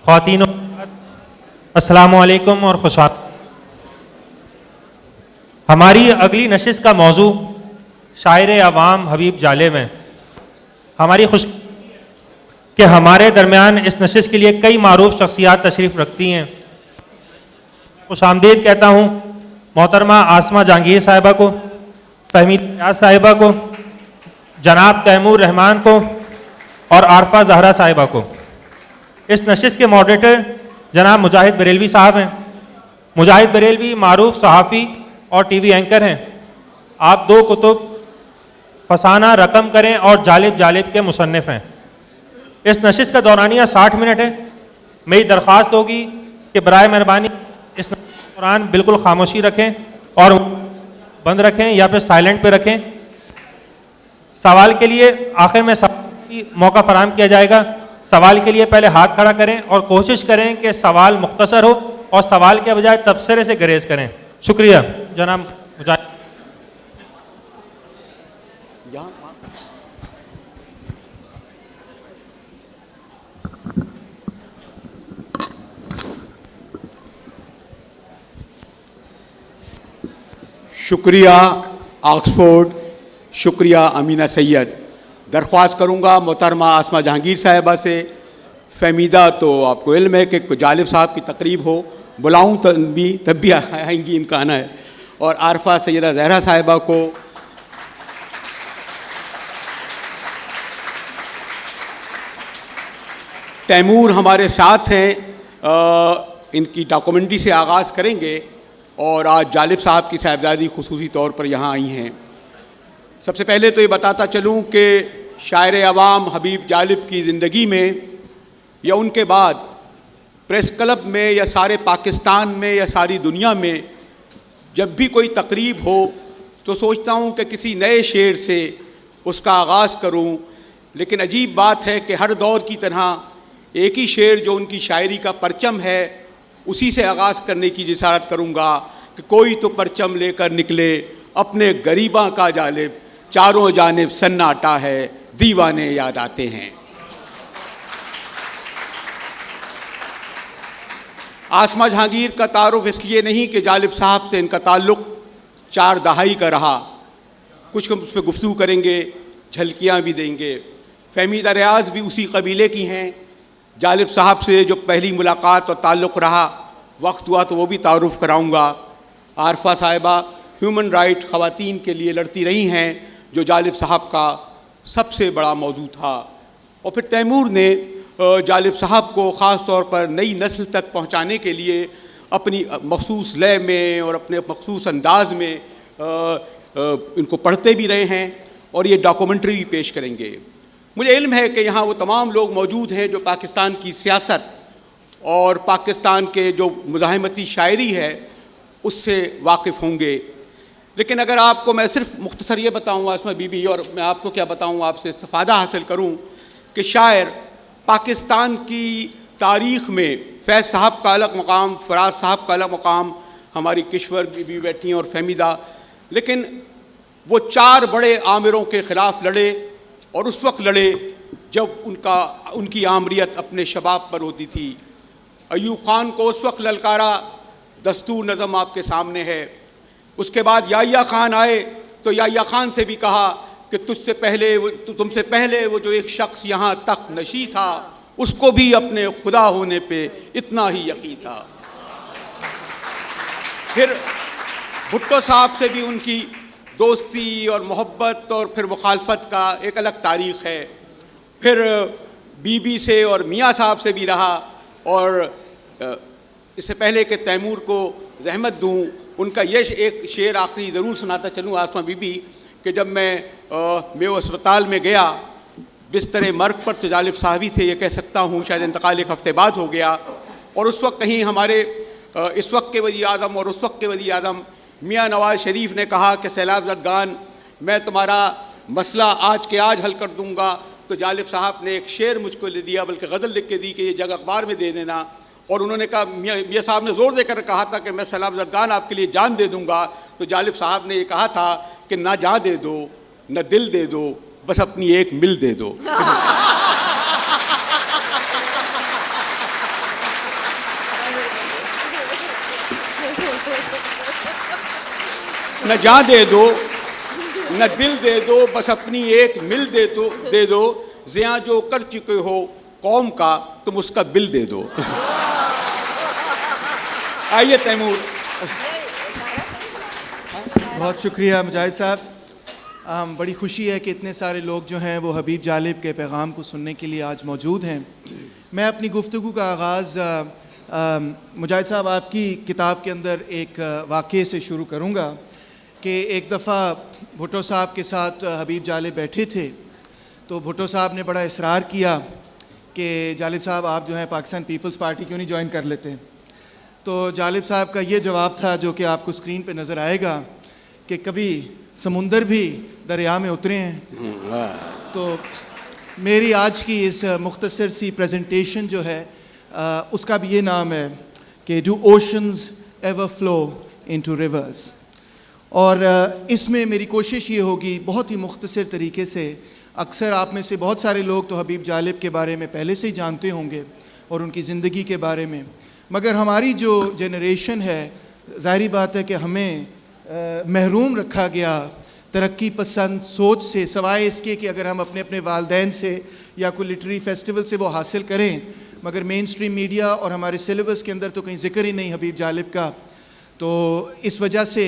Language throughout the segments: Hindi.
ख्वातीन अस्सलामु अलैकुम और खुश हमारी अगली नशिस्त का मौजू शायर अवाम हबीब जालिब हैं। हमारी खुश कि हमारे दरमियान इस नशिस्त के लिए कई मारूफ शख्सियात तशरीफ़ रखती हैं। खुशामदीद कहता हूँ मोहतरमा आसमा जहांगीर साहिबा को, फहमीद रियाज साहिबा को, जनाब तैमूर रहमान को और आरफा जहरा साहिबा को। इस नशिस्त के मॉडरेटर जनाब मुजाहिद बरेलवी साहब हैं। मुजाहिद बरेलवी मारूफ सहाफ़ी और टीवी एंकर हैं। आप दो कुतुब फसाना रकम करें और जालिब जालिब के मुसन्निफ हैं। इस नशिस्त का दौरानिया 60 मिनट है। मेरी दरख्वास्त होगी कि बराए मेहरबानी इस दौरान बिल्कुल खामोशी रखें और बंद रखें या फिर साइलेंट पे रखें। सवाल के लिए आखिर में मौका फराहम किया जाएगा। सवाल के लिए पहले हाथ खड़ा करें और कोशिश करें कि सवाल मुख्तसर हो और सवाल के बजाय तबसरे से गरेज करें। शुक्रिया जनाब मुजाहिद। शुक्रिया ऑक्सफोर्ड, शुक्रिया अमीना सैयद। दरख्वास्त करूँगा मोहतरमा आसमा जहांगीर साहिबा से। फहमीदा तो आपको इल्म है कि जालिब साहब की तकरीब हो, बुलाऊँ तब भी आएंगी, इनका आना है। और आरफा सैयदा जहरा साहिबा को। तैमूर हमारे साथ हैं, इनकी डॉक्यूमेंट्री से आगाज़ करेंगे और आज जालिब साहब की साहिबजादी खुसूसी तौर पर यहाँ आई हैं। सबसे पहले तो ये बताता चलूँ कि शायर अवाम हबीब जालिब की ज़िंदगी में या उनके बाद प्रेस क्लब में या सारे पाकिस्तान में या सारी दुनिया में जब भी कोई तकरीब हो तो सोचता हूँ कि किसी नए शेर से उसका आगाज़ करूँ। लेकिन अजीब बात है कि हर दौर की तरह एक ही शेर जो उनकी शायरी का परचम है उसी से आगाज़ करने की जिसारत करूँगा कि कोई तो परचम लेकर निकले अपने गरीबा का जालिब, चारों जानिब सन्नाटा है, दीवाने याद आते हैं। आसमा जहांगीर का तारुफ इसलिए नहीं कि जालिब साहब से इनका ताल्लुक़ 4 दहाई का रहा। कुछ हम उस पर गुफ्तगू करेंगे, झलकियाँ भी देंगे। फहमीदा रियाज भी उसी कबीले की हैं। जालिब साहब से जो पहली मुलाकात और ताल्लुक़ रहा, वक्त हुआ तो वो भी तारुफ़ कराऊँगा। आरफा साहिबा ह्यूमन राइट ख़वातीन के लिए लड़ती रही हैं, जो जालिब साहब का सबसे बड़ा मौजू था। और फिर तैमूर ने जालिब साहब को ख़ास तौर पर नई नस्ल तक पहुँचाने के लिए अपनी मखसूस लय में और अपने मखसूस अंदाज में इनको पढ़ते भी रहे हैं और ये डॉक्यूमेंट्री भी पेश करेंगे। मुझे इल्म है कि यहाँ वो तमाम लोग मौजूद हैं जो पाकिस्तान की सियासत और पाकिस्तान के जो मुज़ाहिमती शायरी है उससे वाकिफ़ होंगे। लेकिन अगर आपको मैं सिर्फ मुख्तसर ये बताऊँ आसमा बीबी, और मैं आपको क्या बताऊँ, आपसे इस्तिफ़ादा हासिल करूँ कि शायर पाकिस्तान की तारीख़ में फैज़ साहब का अलग मकाम, फराज साहब का अलग मकाम, हमारी किश्वर बीबी बैठी हैं और फहमीदा, लेकिन वो 4 बड़े आमिरों के ख़िलाफ़ लड़े और उस वक्त लड़े जब उनकी आमरीत अपने शबाब पर होती थी। अयूब ख़ान को उस वक्त ललकारा, दस्तूर नज़म आपके सामने है। उसके बाद याह्या ख़ान आए तो याह्या ख़ान से भी कहा कि तुमसे पहले वो जो एक शख्स यहाँ तख्त नशी था उसको भी अपने खुदा होने पे इतना ही यकीन था। फिर भुट्टो साहब से भी उनकी दोस्ती और मोहब्बत और फिर मुखालफत का एक अलग तारीख़ है। फिर बीबी से और मियाँ साहब से भी रहा। और इससे पहले कि तैमूर को ज़हमत दूँ, उनका ये एक शेर आखिरी ज़रूर सुनाता चलूँ आसमा बीबी कि जब मैं मेयो अस्पताल में गया, बिस्तर मर्ग पर तो जालिब साहब ही थे, ये कह सकता हूँ, शायद इंतकाल 1 हफ़्ते बाद हो गया। और उस वक्त कहीं हमारे इस वक्त के वज़ीर आज़म और उस वक्त के वज़ीर आज़म मियाँ नवाज़ शरीफ ने कहा कि सैलाब ज़दगान, मैं तुम्हारा मसला आज के आज हल कर दूँगा। तो जालिब साहब ने एक शेर मुझको ले दिया, बल्कि गज़ल लिख के दी कि ये जगह अखबार में दे देना। और उन्होंने कहा, मियाँ साहब ने ज़ोर देकर कहा था कि मैं सैलाब ज़दगान आपके लिए जान दे दूँगा। तो जालिब साहब ने ये कहा था कि ना जान दे दो, न दिल दे दो, बस अपनी एक मिल दे दो। न जान दे दो न दिल दे दो, बस अपनी एक मिल दे दो, ज़िया जो कर चुके हो कौम का तुम उसका बिल दे दो। आइए तैमूर। बहुत शुक्रिया मुजाहिद साहब। बड़ी खुशी है कि इतने सारे लोग जो हैं वो हबीब जालिब के पैगाम को सुनने के लिए आज मौजूद हैं। मैं अपनी गुफ्तगू का आगाज़ मुजाहिद साहब आपकी किताब के अंदर एक वाक़े से शुरू करूँगा कि एक दफ़ा भुट्टो साहब के साथ हबीब जालिब बैठे थे, तो भुट्टो साहब ने बड़ा इसरार किया कि जालिब साहब आप जो हैं पाकिस्तान पीपल्स पार्टी क्यों नहीं ज्वाइन कर लेते। तो जालिब साहब का ये जवाब था जो कि आपको स्क्रीन पे नज़र आएगा कि कभी समुंदर भी दरिया में उतरे हैं। तो मेरी आज की इस मुख्तसर सी प्रेजेंटेशन जो है उसका भी ये नाम है कि do oceans ever flow into reverse. और इसमें मेरी कोशिश ये होगी बहुत ही मुख्तसर तरीके से, अक्सर आप में से बहुत सारे लोग तो हबीब जालिब के बारे में पहले से ही जानते होंगे और उनकी ज़िंदगी के बारे में, मगर हमारी जो जनरेशन है ज़ाहिरी बात है कि हमें महरूम रखा गया तरक्की पसंद सोच से, सवाए इसके कि अगर हम अपने अपने वालदैन से या कोई लिटरेरी फेस्टिवल से वो हासिल करें, मगर मेन स्ट्रीम मीडिया और हमारे सिलेबस के अंदर तो कहीं ज़िक्र ही नहीं हबीब जालिब का। तो इस वजह से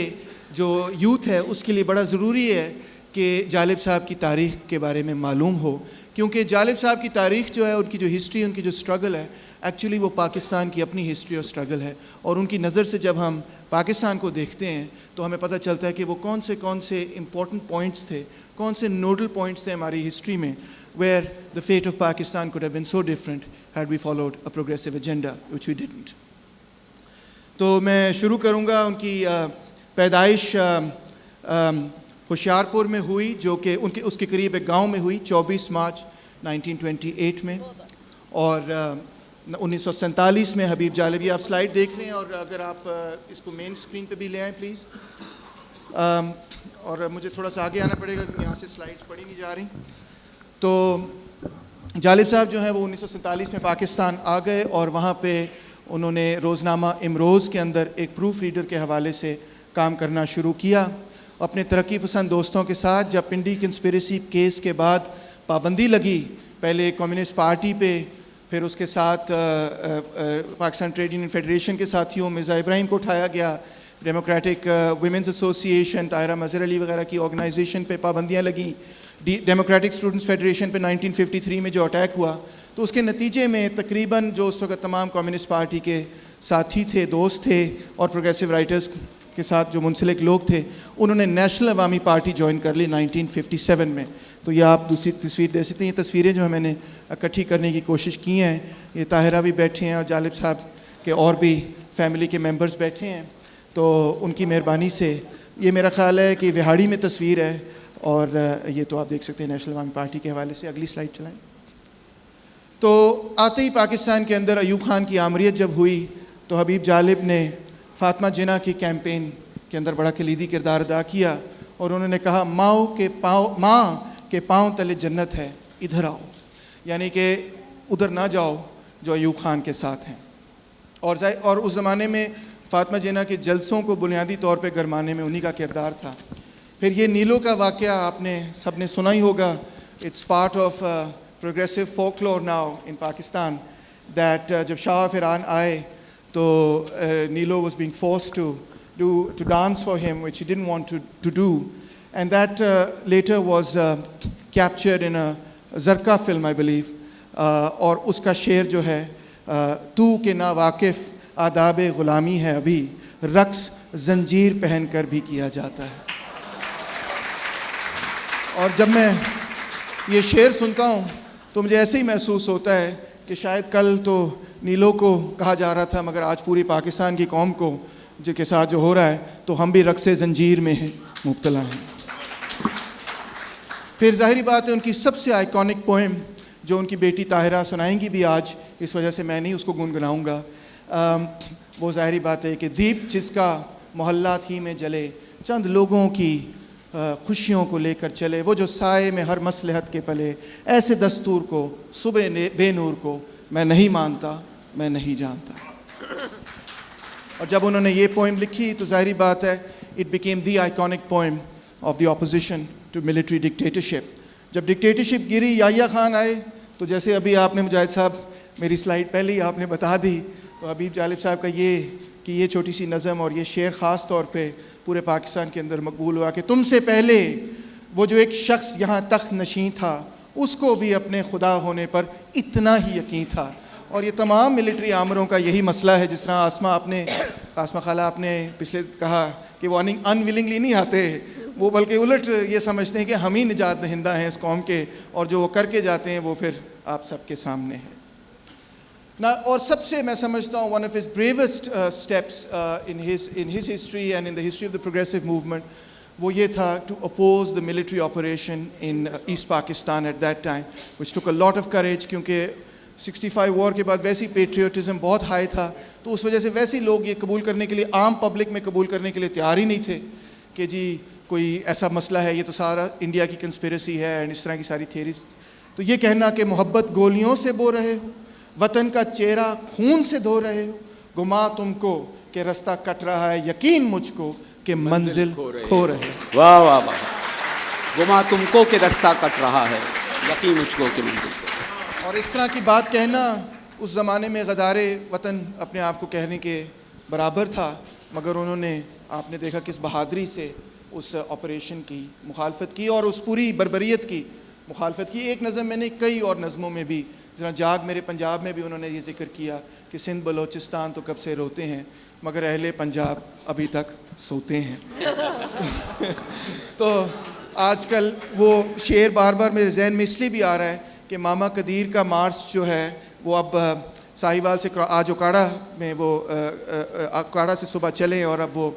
जो यूथ है उसके लिए बड़ा ज़रूरी है कि जालिब साहब की तारीख़ के बारे में मालूम हो, क्योंकि जालिब साहब की तारीख़ जो है, उनकी जो हिस्ट्री, उनकी जो स्ट्रगल है, एक्चुअली वो पाकिस्तान की अपनी हिस्ट्री और स्ट्रगल है। और उनकी नज़र से जब हम पाकिस्तान को देखते हैं तो हमें पता चलता है कि वो कौन से इम्पोर्टेंट पॉइंट्स थे, कौन से नोडल पॉइंट्स थे हमारी हिस्ट्री में, where the fate of Pakistan could have been so different had we followed a progressive agenda which we didn't. तो मैं शुरू करूँगा। उनकी पैदाइश होशियारपुर में हुई, जो कि उसके करीब एक गाँव में हुई 24 मार्च 1928 में, और 1947 में हबीब जालिब, ये आप स्लाइड देख रहे हैं और अगर आप इसको मेन स्क्रीन पे भी ले आएँ प्लीज़। और मुझे थोड़ा सा आगे आना पड़ेगा क्योंकि यहाँ से स्लाइड्स पढ़ी नहीं जा रही। तो जालिब साहब जो हैं वो 1947 में पाकिस्तान आ गए और वहाँ पे उन्होंने रोज़नामा इमरोज़ के अंदर एक प्रूफ रीडर के हवाले से काम करना शुरू किया अपने तरक्की पसंद दोस्तों के साथ। जब पिंडी कंस्पिरेसी केस के बाद पाबंदी लगी, पहले कम्युनिस्ट पार्टी पे, फिर उसके साथ पाकिस्तान ट्रेड यूनियन फेडरेशन के साथियों मिर्ज़ा इब्राहिम को उठाया गया, democratic women's association, Tahira Mazhar Ali वगैरह की ऑर्गेनाइजेशन पे पाबंदियाँ लगी, डेमोक्रेटिक स्टूडेंट्स फेडरेशन पे 1953 में जो अटैक हुआ, तो उसके नतीजे में तकरीबन जो उस वक्त तमाम कम्युनिस्ट पार्टी के साथी थे, दोस्त थे और प्रोग्रेसिव राइटर्स के साथ जो मुंसलिक लोग थे, उन्होंने नेशनल अवामी पार्टी ज्वाइन कर ली 1957 में। तो ये आप दूसरी तस्वीर दे सकते हैं। ये तस्वीरें जो मैंने इकट्ठी करने की कोशिश की हैं, ये ताहिरा भी बैठे हैं और जालिब साहब के और भी फैमिली के मेंबर्स बैठे हैं, तो उनकी मेहरबानी से ये मेरा ख़्याल है कि विहाड़ी में तस्वीर है और ये तो आप देख सकते हैं नेशनल अवामी पार्टी के हवाले से। अगली स्लाइड चलाएँ। तो आते ही पाकिस्तान के अंदर अयूब खान की आमरीत जब हुई तो हबीब जालिब ने फ़ातिमा जिन्ना की कैंपेन के अंदर बड़ा कलीदी किरदार अदा किया और उन्होंने कहा माँ के पाँव तले जन्नत है, इधर आओ, यानी कि उधर ना जाओ जो अयूब खान के साथ हैं। और उस ज़माने में फ़ातिमा जिन्ना के जलसों को बुनियादी तौर पे गरमाने में उन्हीं का किरदार था। फिर ये नीलो का वाक़या आपने सब ने सुना ही होगा। It's part of progressive folklore now in Pakistan that जब शाह फ़िरान आए तो नीलो was being forced to dance for him, which he didn't want to do, and that later was captured in a Zarqa film, I believe, और उसका शेर जो है तू के ना वाकिफ़ आदाब ग़ुलामी है अभी, रक्स जंजीर पहन कर भी किया जाता है। और जब मैं ये शेर सुनता हूँ तो मुझे ऐसे ही महसूस होता है कि शायद कल तो नीलो को कहा जा रहा था, मगर आज पूरी पाकिस्तान की कौम को जिसके साथ जो हो रहा है, तो हम भी रक्स जंजीर में मुब्तला हैं। फिर ज़ाहिरी बात है उनकी सबसे आइकॉनिक पोएम जो उनकी बेटी ताहिरा सुनाएंगी भी आज, इस वजह से मैं नहीं उसको गुनगुनाऊंगा। वो ज़ाहिरी बात है कि दीप जिसका मोहल्ला थी में जले, चंद लोगों की खुशियों को लेकर चले, वो जो साए में हर मसलहत के पले, ऐसे दस्तूर को सुबह बेनूर को मैं नहीं मानता, मैं नहीं जानता। और जब उन्होंने ये पोएम लिखी तो ज़ाहिरी बात है it became the iconic poem of the opposition to military dictatorship. जब डिक्टेटरशिप गिरी, याहिया खान आए, तो जैसे अभी आपने मुजाहिद साहब मेरी स्लाइड पहले ही आपने बता दी, तो हबीब जालिब साहब का ये छोटी सी नज़म और ये शेर ख़ास तौर पे पूरे पाकिस्तान के अंदर मकबूल हुआ कि तुमसे पहले वो जो एक शख्स यहाँ तख्त नशीं था, उसको भी अपने खुदा होने पर इतना ही यकीन था। और ये तमाम मिलिट्री आमरों का यही मसला है। जिस तरह आसमा खाला आपने पिछले कहा कि वो अनविलिंगली नहीं आते, वो बल्कि उलट ये समझते हैं कि हम ही निजात दहिंदा हैं इस कौम के, और जो वो करके जाते हैं वो फिर आप सबके सामने है ना। और सबसे मैं समझता हूँ one of his bravest steps in his history and in the history of the progressive movement, वो ये था to oppose the military operation in East Pakistan at that time, which took a lot of courage, क्योंकि 65 वॉर के बाद वैसी पेट्रियोटिज़म बहुत हाई था, तो उस वजह से वैसे लोग ये कबूल करने के लिए, आम पब्लिक में कबूल करने के लिए तैयार ही नहीं थे कि जी कोई ऐसा मसला है, ये तो सारा इंडिया की कंस्पिरेसी है एंड इस तरह की सारी थेरीज। तो ये कहना कि मोहब्बत गोलियों से बो रहे हो, वतन का चेहरा खून से धो रहे हो, गुमा तुमको कि रास्ता कट रहा है, यकीन मुझको कि मंजिल खो रहे हो। वाह वाह वाह, गुमा तुमको कि रास्ता कट रहा है, यकीन मुझको कि मंजिल खो। और इस तरह की बात कहना उस ज़माने में गदारे वतन अपने आप को कहने के बराबर था, मगर उन्होंने, आपने देखा किस बहादुरी से उस ऑपरेशन की मुखालफत की और उस पूरी बर्बरियत की मुखालफत की। एक नज़म मैंने कई और नज़मों में भी, जना जाग मेरे पंजाब में भी उन्होंने ये जिक्र किया कि सिंध बलोचिस्तान तो कब से रोते हैं मगर अहले पंजाब अभी तक सोते हैं। तो आजकल वो शेर बार बार मेरे जहन में इसलिए भी आ रहा है कि मामा कदीर का मार्च जो है वो अब साहिवाल से आज ओकाड़ा में, वो ओकाड़ा से सुबह चले और अब वो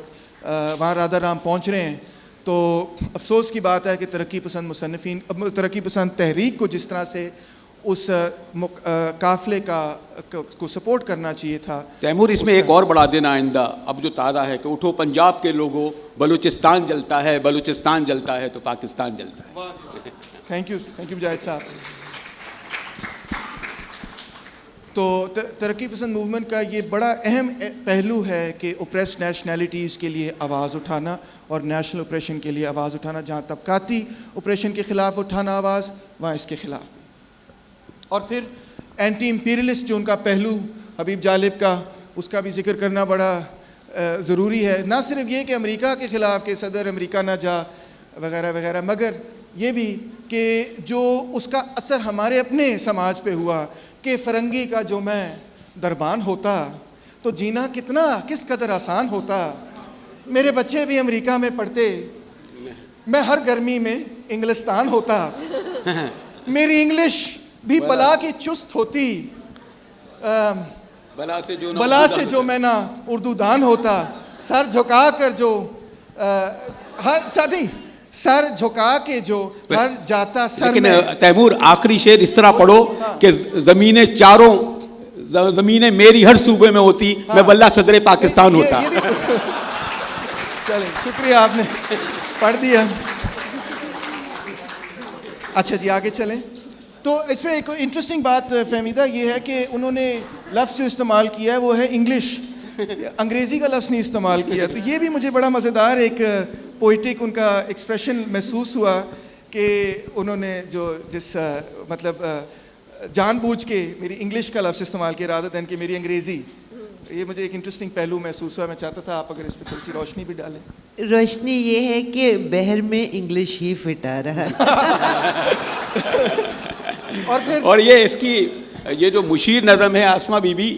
वहाँ राधा राम पहुँच रहे हैं। तो अफसोस की बात है कि तरक्की पसंद मुसन्निफीन, तरक्की पसंद तहरीक को जिस तरह से उस काफ़िले को सपोर्ट करना चाहिए था। तैमूर, इसमें एक और बढ़ा देना आइंदा, अब जो ताज़ा है कि उठो पंजाब के लोगों, बलूचिस्तान जलता है, बलूचिस्तान जलता है तो पाकिस्तान जलता है। थैंक यू मुजाहिद साहब। तो तरक्की पसंद मूवमेंट का ये बड़ा अहम पहलू है कि ओप्रेस्ड नेशनैलिटीज़ के लिए आवाज़ उठाना और नेशनल ऑपरेशन के लिए आवाज़ उठाना। जहाँ तबकाती ऑपरेशन के ख़िलाफ़ उठाना आवाज़, वहाँ इसके ख़िलाफ़। और फिर एंटी इम्पीरियलिस्ट जो उनका पहलू हबीब जालिब का, उसका भी जिक्र करना बड़ा ज़रूरी है। ना सिर्फ ये कि अमेरिका के ख़िलाफ़ के सदर अमेरिका ना जा वगैरह वगैरह, मगर ये भी कि जो उसका असर हमारे अपने समाज पे हुआ कि फ़रंगी का जो मैं दरबान होता तो जीना कितना किस कदर आसान होता। मेरे बच्चे भी अमेरिका में पढ़ते, मैं हर गर्मी में इंग्लिस्तान होता, मेरी इंग्लिश भी बला की चुस्त होती, बला से जो मैं ना उर्दू दान होता, सर झुका कर जो हर सादी सर झुका के जो हर जाता सर। लेकिन तैमूर, आखिरी शेर इस तरह पढ़ो कि ज़मीनें चारों, ज़मीनें मेरी हर सूबे में होती, मैं वल्लाह सदर पाकिस्तान होता। चले, शुक्रिया, आपने पढ़ दिया। अच्छा जी, आगे चलें। तो इसमें एक इंटरेस्टिंग बात फहमीदा ये है कि उन्होंने लफ्ज़ जो इस्तेमाल किया है वो है इंग्लिश, अंग्रेज़ी का लफ्ज़ नहीं इस्तेमाल किया। तो ये भी मुझे बड़ा मज़ेदार एक पोइटिक उनका एक्सप्रेशन महसूस हुआ कि उन्होंने जो मतलब जानबूझ के मेरी इंग्लिश का लफ्ज़ इस्तेमाल किया रादर दैन कि मेरी अंग्रेज़ी। ये मुझे एक इंटरेस्टिंग पहलू महसूस हुआ। मैं चाहता था आप अगर इस पर थोड़ी सी रोशनी भी डालें। रोशनी ये है कि बहर में इंग्लिश ही फिट आ रहा है। और ये इसकी ये जो मुशीर नज़म है आसमा बीबी,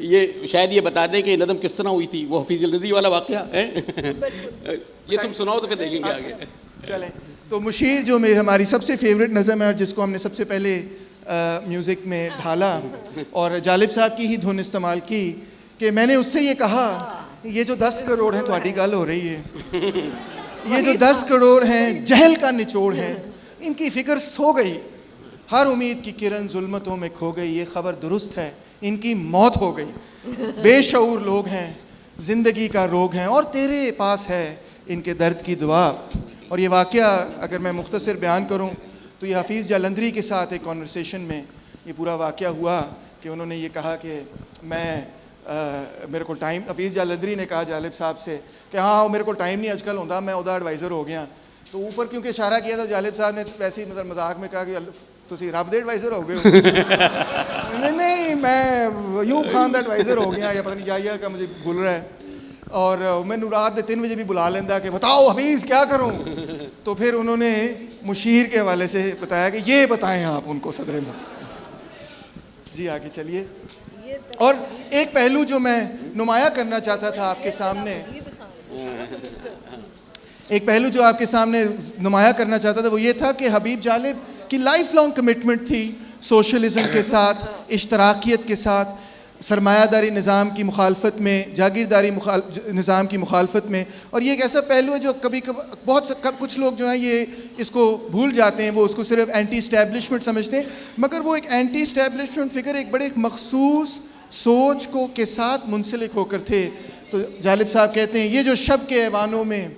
ये शायद ये बता दें कि नज़म किस तरह हुई थी, वो हफीज़ नदी वाला वाक़या है। ये तुम सुनाओ तो फिर देखेंगे आगे। चलें, तो मुशीर जो मेरी हमारी सबसे फेवरेट नज़म है और जिसको हमने सबसे पहले म्यूज़िक में ढाला और जालिब साहब की ही धुन इस्तेमाल की कि मैंने उससे ये कहा, ये जो 10 करोड़ हैं, थोड़ी गल हो रही है, ये जो 10 करोड़ हैं जहल का निचोड़ है, इनकी फ़िक्र सो गई, हर उम्मीद की किरण जुल्मतों में खो गई, ये खबर दुरुस्त है इनकी मौत हो गई। बेशऊर लोग हैं, ज़िंदगी का रोग हैं और तेरे पास है इनके दर्द की दुआ। और ये वाक़या अगर मैं मुख्तसर बयान करूँ तो ये हफीज़ जालंधरी के साथ एक कॉन्वर्सेशन में ये पूरा वाक़या हुआ कि उन्होंने ये कहा कि मैं मेरे को टाइम हफीज़ जालंधरी ने कहा जालिब साहब से कि हाँ मेरे को टाइम नहीं अजकल होता, मैं उदा एडवाइज़र हो गया। तो ऊपर क्योंकि इशारा किया तो जालिब साहब ने वैसे ही मतलब मजाक में कहा कि तुसी रब दे एडवाइज़र हो गए हो। नहीं मैं यूब खान का एडवाइज़र हो गया, या पता नहीं या का मुझे भूल रहा है। और मैंने रात के 3 बजे भी बुला लेंदा कि बताओ हफीज़ क्या करूँ। तो फिर उन्होंने मुशीर के हवाले से बताया कि ये बताएं आप उनको सदर में। जी आगे चलिए। और एक पहलू जो मैं नुमाया करना चाहता था आपके सामने, एक पहलू जो आपके सामने नुमाया करना चाहता था वो ये था कि हबीब जालिब की लाइफ लॉन्ग कमिटमेंट थी सोशलिज़म के साथ, इश्तराकियत के साथ, सरमायादारी निज़ाम की मुखालफत में, जागीरदारी निज़ाम की मुखालफत में। और ये एक ऐसा पहलू है जो कभी कुछ लोग जो हैं ये इसको भूल जाते हैं, वो उसको सिर्फ एंटी इस्टेब्लिशमेंट समझते हैं, मगर वो एक एंटी इस्टेब्लिशमेंट फ़िगर एक बड़े मखसूस सोच को के साथ मुंसलिक होकर थे। तो जालिब साहब कहते हैं ये जो शब के ऐवानों में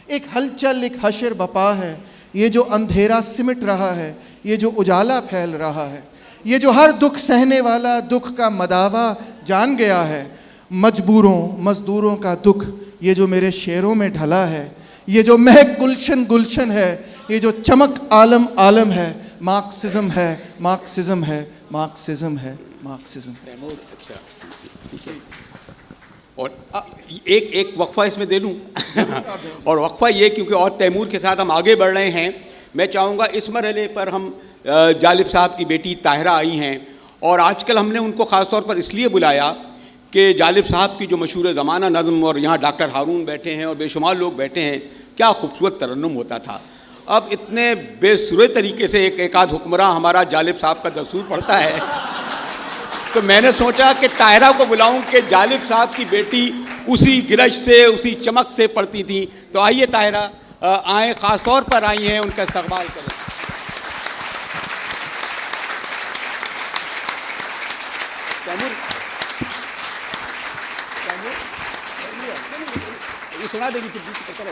एक हलचल, एक हशर बपा है, ये जो अंधेरा सिमट रहा है, ये जो उजाला फैल रहा है, ये जो हर दुख सहने वाला दुख का मदावा जान गया है, मजबूरों मजदूरों का दुख ये जो मेरे शेरों में ढला है, ये जो महक गुलशन गुलशन है, ये जो चमक आलम आलम है, मार्क्सिज्म है, मार्क्सिज्म है, मार्क्सिज्म है, मार्क्सिज्म। और एक वक्फा इसमें दे लूँ और वक्फा ये क्योंकि और तैमूर के साथ हम आगे बढ़ रहे हैं, मैं चाहूँगा इस मरहले पर हम जालिब साहब की बेटी ताहिरा आई हैं और आजकल हमने उनको ख़ास तौर पर इसलिए बुलाया कि जालिब साहब की जो मशहूर ज़माना नज़म, और यहाँ डॉक्टर हारून बैठे हैं और बेशुमार लोग बैठे हैं, क्या खूबसूरत तरन्नुम होता था। अब इतने बेसुरे तरीके से एक आध हुक्मरान हमारा जालिब साहब का दस्तूर पढ़ता है, तो मैंने सोचा कि ताहिरा को बुलाऊं कि जालिब साहब की बेटी उसी गिरज से, उसी चमक से पढ़ती थी। तो आइए ताहिरा आए, ख़ास तौर पर आई हैं, उनका इस्तकबाल करें। ये सुना देगी फिर बीच में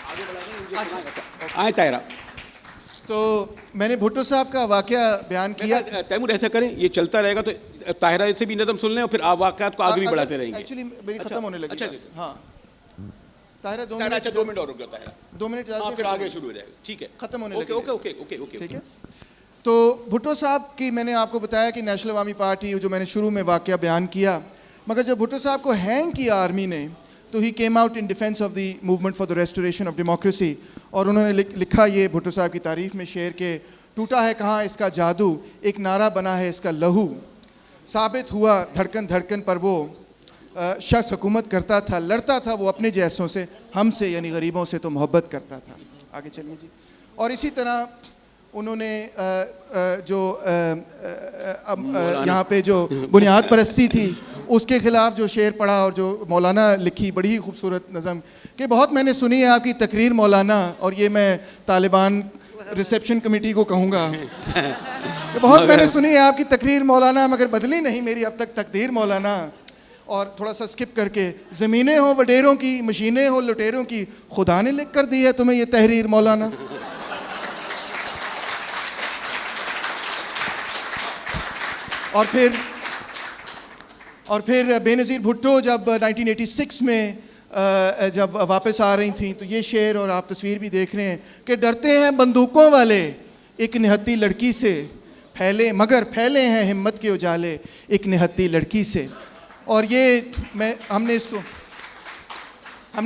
आगे बढ़ाएंगे। आए ताहिरा। तो मैंने भुट्टो साहब का वाकया बयान किया। तैमूर ऐसा करें, ये चलता रहेगा तो ताहिरा से भी नज़म सुन लें और फिर आप वाक़यात को आगे भी बढ़ाते रहेंगे। एक्चुअली मेरी खत्म होने लगी। अच्छा, हाँ ताहिरा 2 मिनट। अच्छा 2 मिनट और रुक जाओ ताहिरा, 2 मिनट फिर आगे शुरू हो जाएगा। ठीक है, खत्म होने लगी। ओके ओके ओके ओके ठीक है। तो भुट्टो साहब की मैंने आपको बताया कि नेशनल अवामी पार्टी जो मैंने शुरू में वाकया बयान किया, मगर जब भुट्टो साहब को हैंग किया आर्मी ने तो ही came out in defence of the movement for the restoration of democracy. और उन्होंने लिखा ये भुट्टो साहब की तारीफ में शेर के, टूटा है कहाँ इसका जादू, एक नारा बना है इसका लहू, साबित हुआ धड़कन धड़कन पर वो शख्स हुकूमत करता था, लड़ता था वो अपने जैसों से, हमसे यानी गरीबों से तो मोहब्बत करता था। आगे चलिए जी। और इसी तरह उन्होंने जो यहाँ पे जो बुनियाद परस्ती थी उसके ख़िलाफ़ जो शेर पढ़ा, और जो मौलाना लिखी बड़ी ही खूबसूरत नज़म कि बहुत मैंने सुनी है आपकी तकरीर मौलाना, और ये मैं तालिबान रिसेप्शन कमेटी को कहूँगा कि बहुत मैंने सुनी है आपकी तकरीर मौलाना, मगर बदली नहीं मेरी अब तक तकदीर मौलाना। और थोड़ा सा स्किप करके, ज़मीनें हो वडेरों की, मशीनें हो लुटेरों की, खुदा ने लिख कर दी है तुम्हें ये तहरीर मौलाना। और फिर बेनज़ीर भुट्टो जब 1986 में जब वापस आ रही थी तो ये शेर, और आप तस्वीर भी देख रहे हैं कि डरते हैं बंदूकों वाले एक निहत्ती लड़की से, फैले मगर फैले हैं हिम्मत के उजाले एक निहत्ती लड़की से। और ये हमने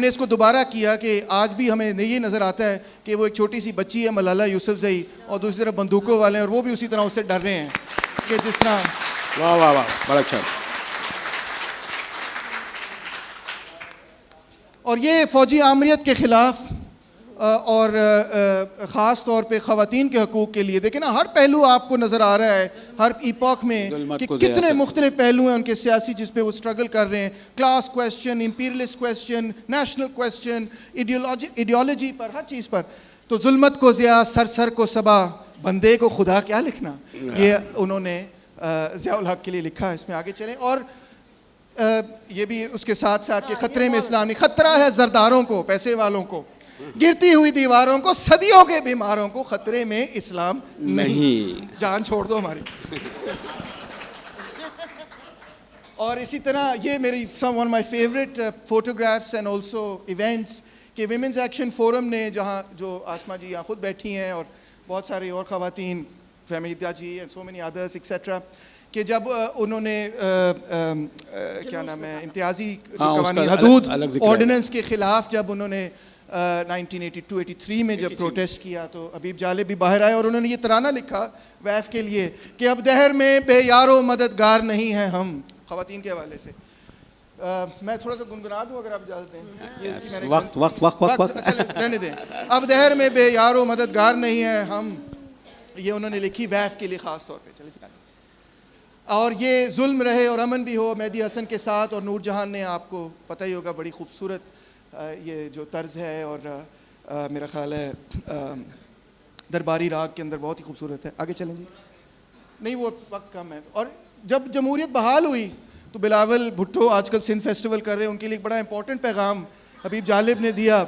इसको दोबारा किया कि आज भी हमें ये नज़र आता है कि वो एक छोटी सी बच्ची है मलाला यूसुफजई, और दूसरी तरफ बंदूकों वाले हैं, और वो भी उसी तरह उससे डर रहे हैं कि जिस तरह। वाह वाह वाह, बड़ा अच्छा। और ये फ़ौजी आमरीत के ख़िलाफ़ और ख़ास तौर पे ख़वातीन के हकूक़ के लिए, देखें ना हर पहलू आपको नज़र आ रहा है हर इपॉक में कि कितने मुख्तलिफ पहलू हैं उनके सियासी जिस पे वो स्ट्रगल कर रहे हैं। Class question, imperialist question, national question, ideology पर, हर चीज़ पर। तो जुल्मत को ज़िया, सर सर को सबा, बंदे को खुदा क्या लिखना, ये उन्होंने ज़ियाउल हक के लिए लिखा है। इसमें आगे चलें। और ये भी उसके साथ साथ कि खतरे में इस्लाम नहीं, खतरा है जरदारों को, पैसे वालों को, गिरती हुई दीवारों को, सदियों के बीमारों को, खतरे में इस्लाम नहीं, जान छोड़ दो हमारी। और इसी तरह ये मेरी one of my favourite photographs and also events कि विमेंस एक्शन फोरम ने जहाँ जो आसमा जी यहाँ खुद बैठी हैं और बहुत सारी और ख़वातीन Fahmida ji and so many others etcetera कि जब उन्होंने क्या नाम है इम्तियाजी कवानीन हदूद ऑर्डिनेंस के ख़िलाफ़ जब उन्होंने 1982-83 में जब प्रोटेस्ट किया तो हबीब जालिब भी बाहर आए और उन्होंने ये तराना लिखा वैफ के लिए कि अब दहर में बेयारो मददगार नहीं हैं हम, ख़वातीन के हवाले से। मैं थोड़ा सा गुनगुना दूं अगर आप इजाज़त दें। ये इसकी मैंने वक्त रहने दें। अब दहर में बेयारो मददगार नहीं है हम, ये उन्होंने लिखी वैफ के लिए ख़ास तौर पे। चलिए और ये जुल्म रहे और अमन भी हो मेहदी हसन के साथ और नूर जहान ने, आपको पता ही होगा, बड़ी खूबसूरत ये जो तर्ज है और मेरा ख्याल है दरबारी राग के अंदर बहुत ही खूबसूरत है। आगे चलें जी। नहीं वो वक्त कम है। और जब जमहूरियत बहाल हुई तो बिलावल भुट्टो आजकल सिंध फेस्टिवल कर रहे हैं, उनके लिए एक बड़ा इंपॉर्टेंट पैगाम हबीब जालिब ने दिया।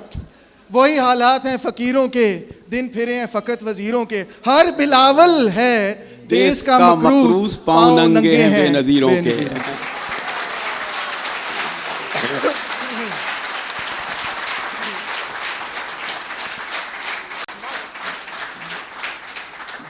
वही हालात हैं फ़कीरों के, दिन फिरे हैं फ़कत वज़ीरों के, हर बिलावल है देश का मकरूज़, पाँव नंगे हैं बेनज़ीरों के।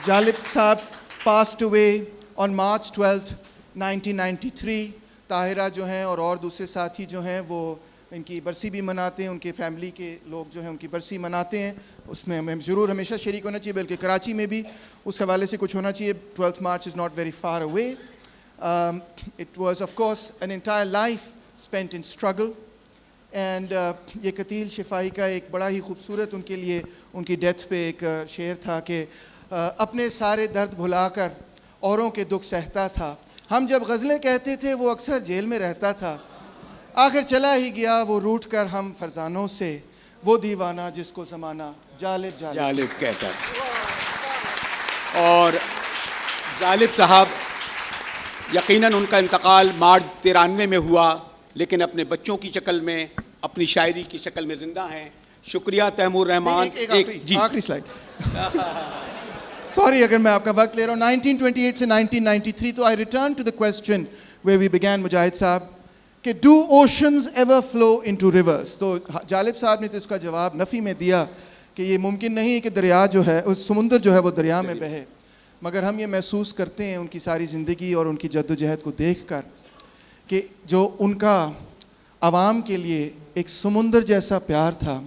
जालिब साहब passed away on March 12, 1993। Tahira जो हैं और दूसरे साथी जो हैं वो इनकी बरसी भी मनाते हैं, उनके फैमिली के लोग जो हैं उनकी बरसी मनाते हैं। उसमें हमें ज़रूर हमेशा शरीक होना चाहिए, बल्कि कराची में भी उस हवाले से कुछ होना चाहिए। 12 March is not very far away. It was of course an entire life spent in struggle and ये कतील शिफाई का एक बड़ा ही खूबसूरत उनके लिए उनकी डेथ पे एक शेर था कि अपने सारे दर्द भुलाकर औरों के दुख सहता था, हम जब गज़लें कहते थे वो अक्सर जेल में रहता था, आखिर चला ही गया वो रूठ कर हम फरजानों से, वो दीवाना जिसको ज़माना जालिब जालिब कहता है। और जालिब साहब यकीनन उनका इंतकाल मार्च 93 में हुआ, लेकिन अपने बच्चों की शक्ल में, अपनी शायरी की शक्ल में ज़िंदा हैं। शुक्रिया तैमूर रहमान। आखिरी स्लाइड सॉरी अगर मैं आपका वक्त ले रहा हूँ। 1928 से 1993 तो I return to the question where we began Mujahid Sahab कि do oceans ever flow into rivers. तो जालिब साहब ने तो इसका जवाब नफ़ी में दिया कि ये मुमकिन नहीं है कि दरिया जो है, उस समुंदर जो है वो दरिया में बहे, मगर हम ये महसूस करते हैं उनकी सारी ज़िंदगी और उनकी जद्दोजहद को देख कर कि जो उनका आवाम के लिए एक समुंदर जैसा प्यार था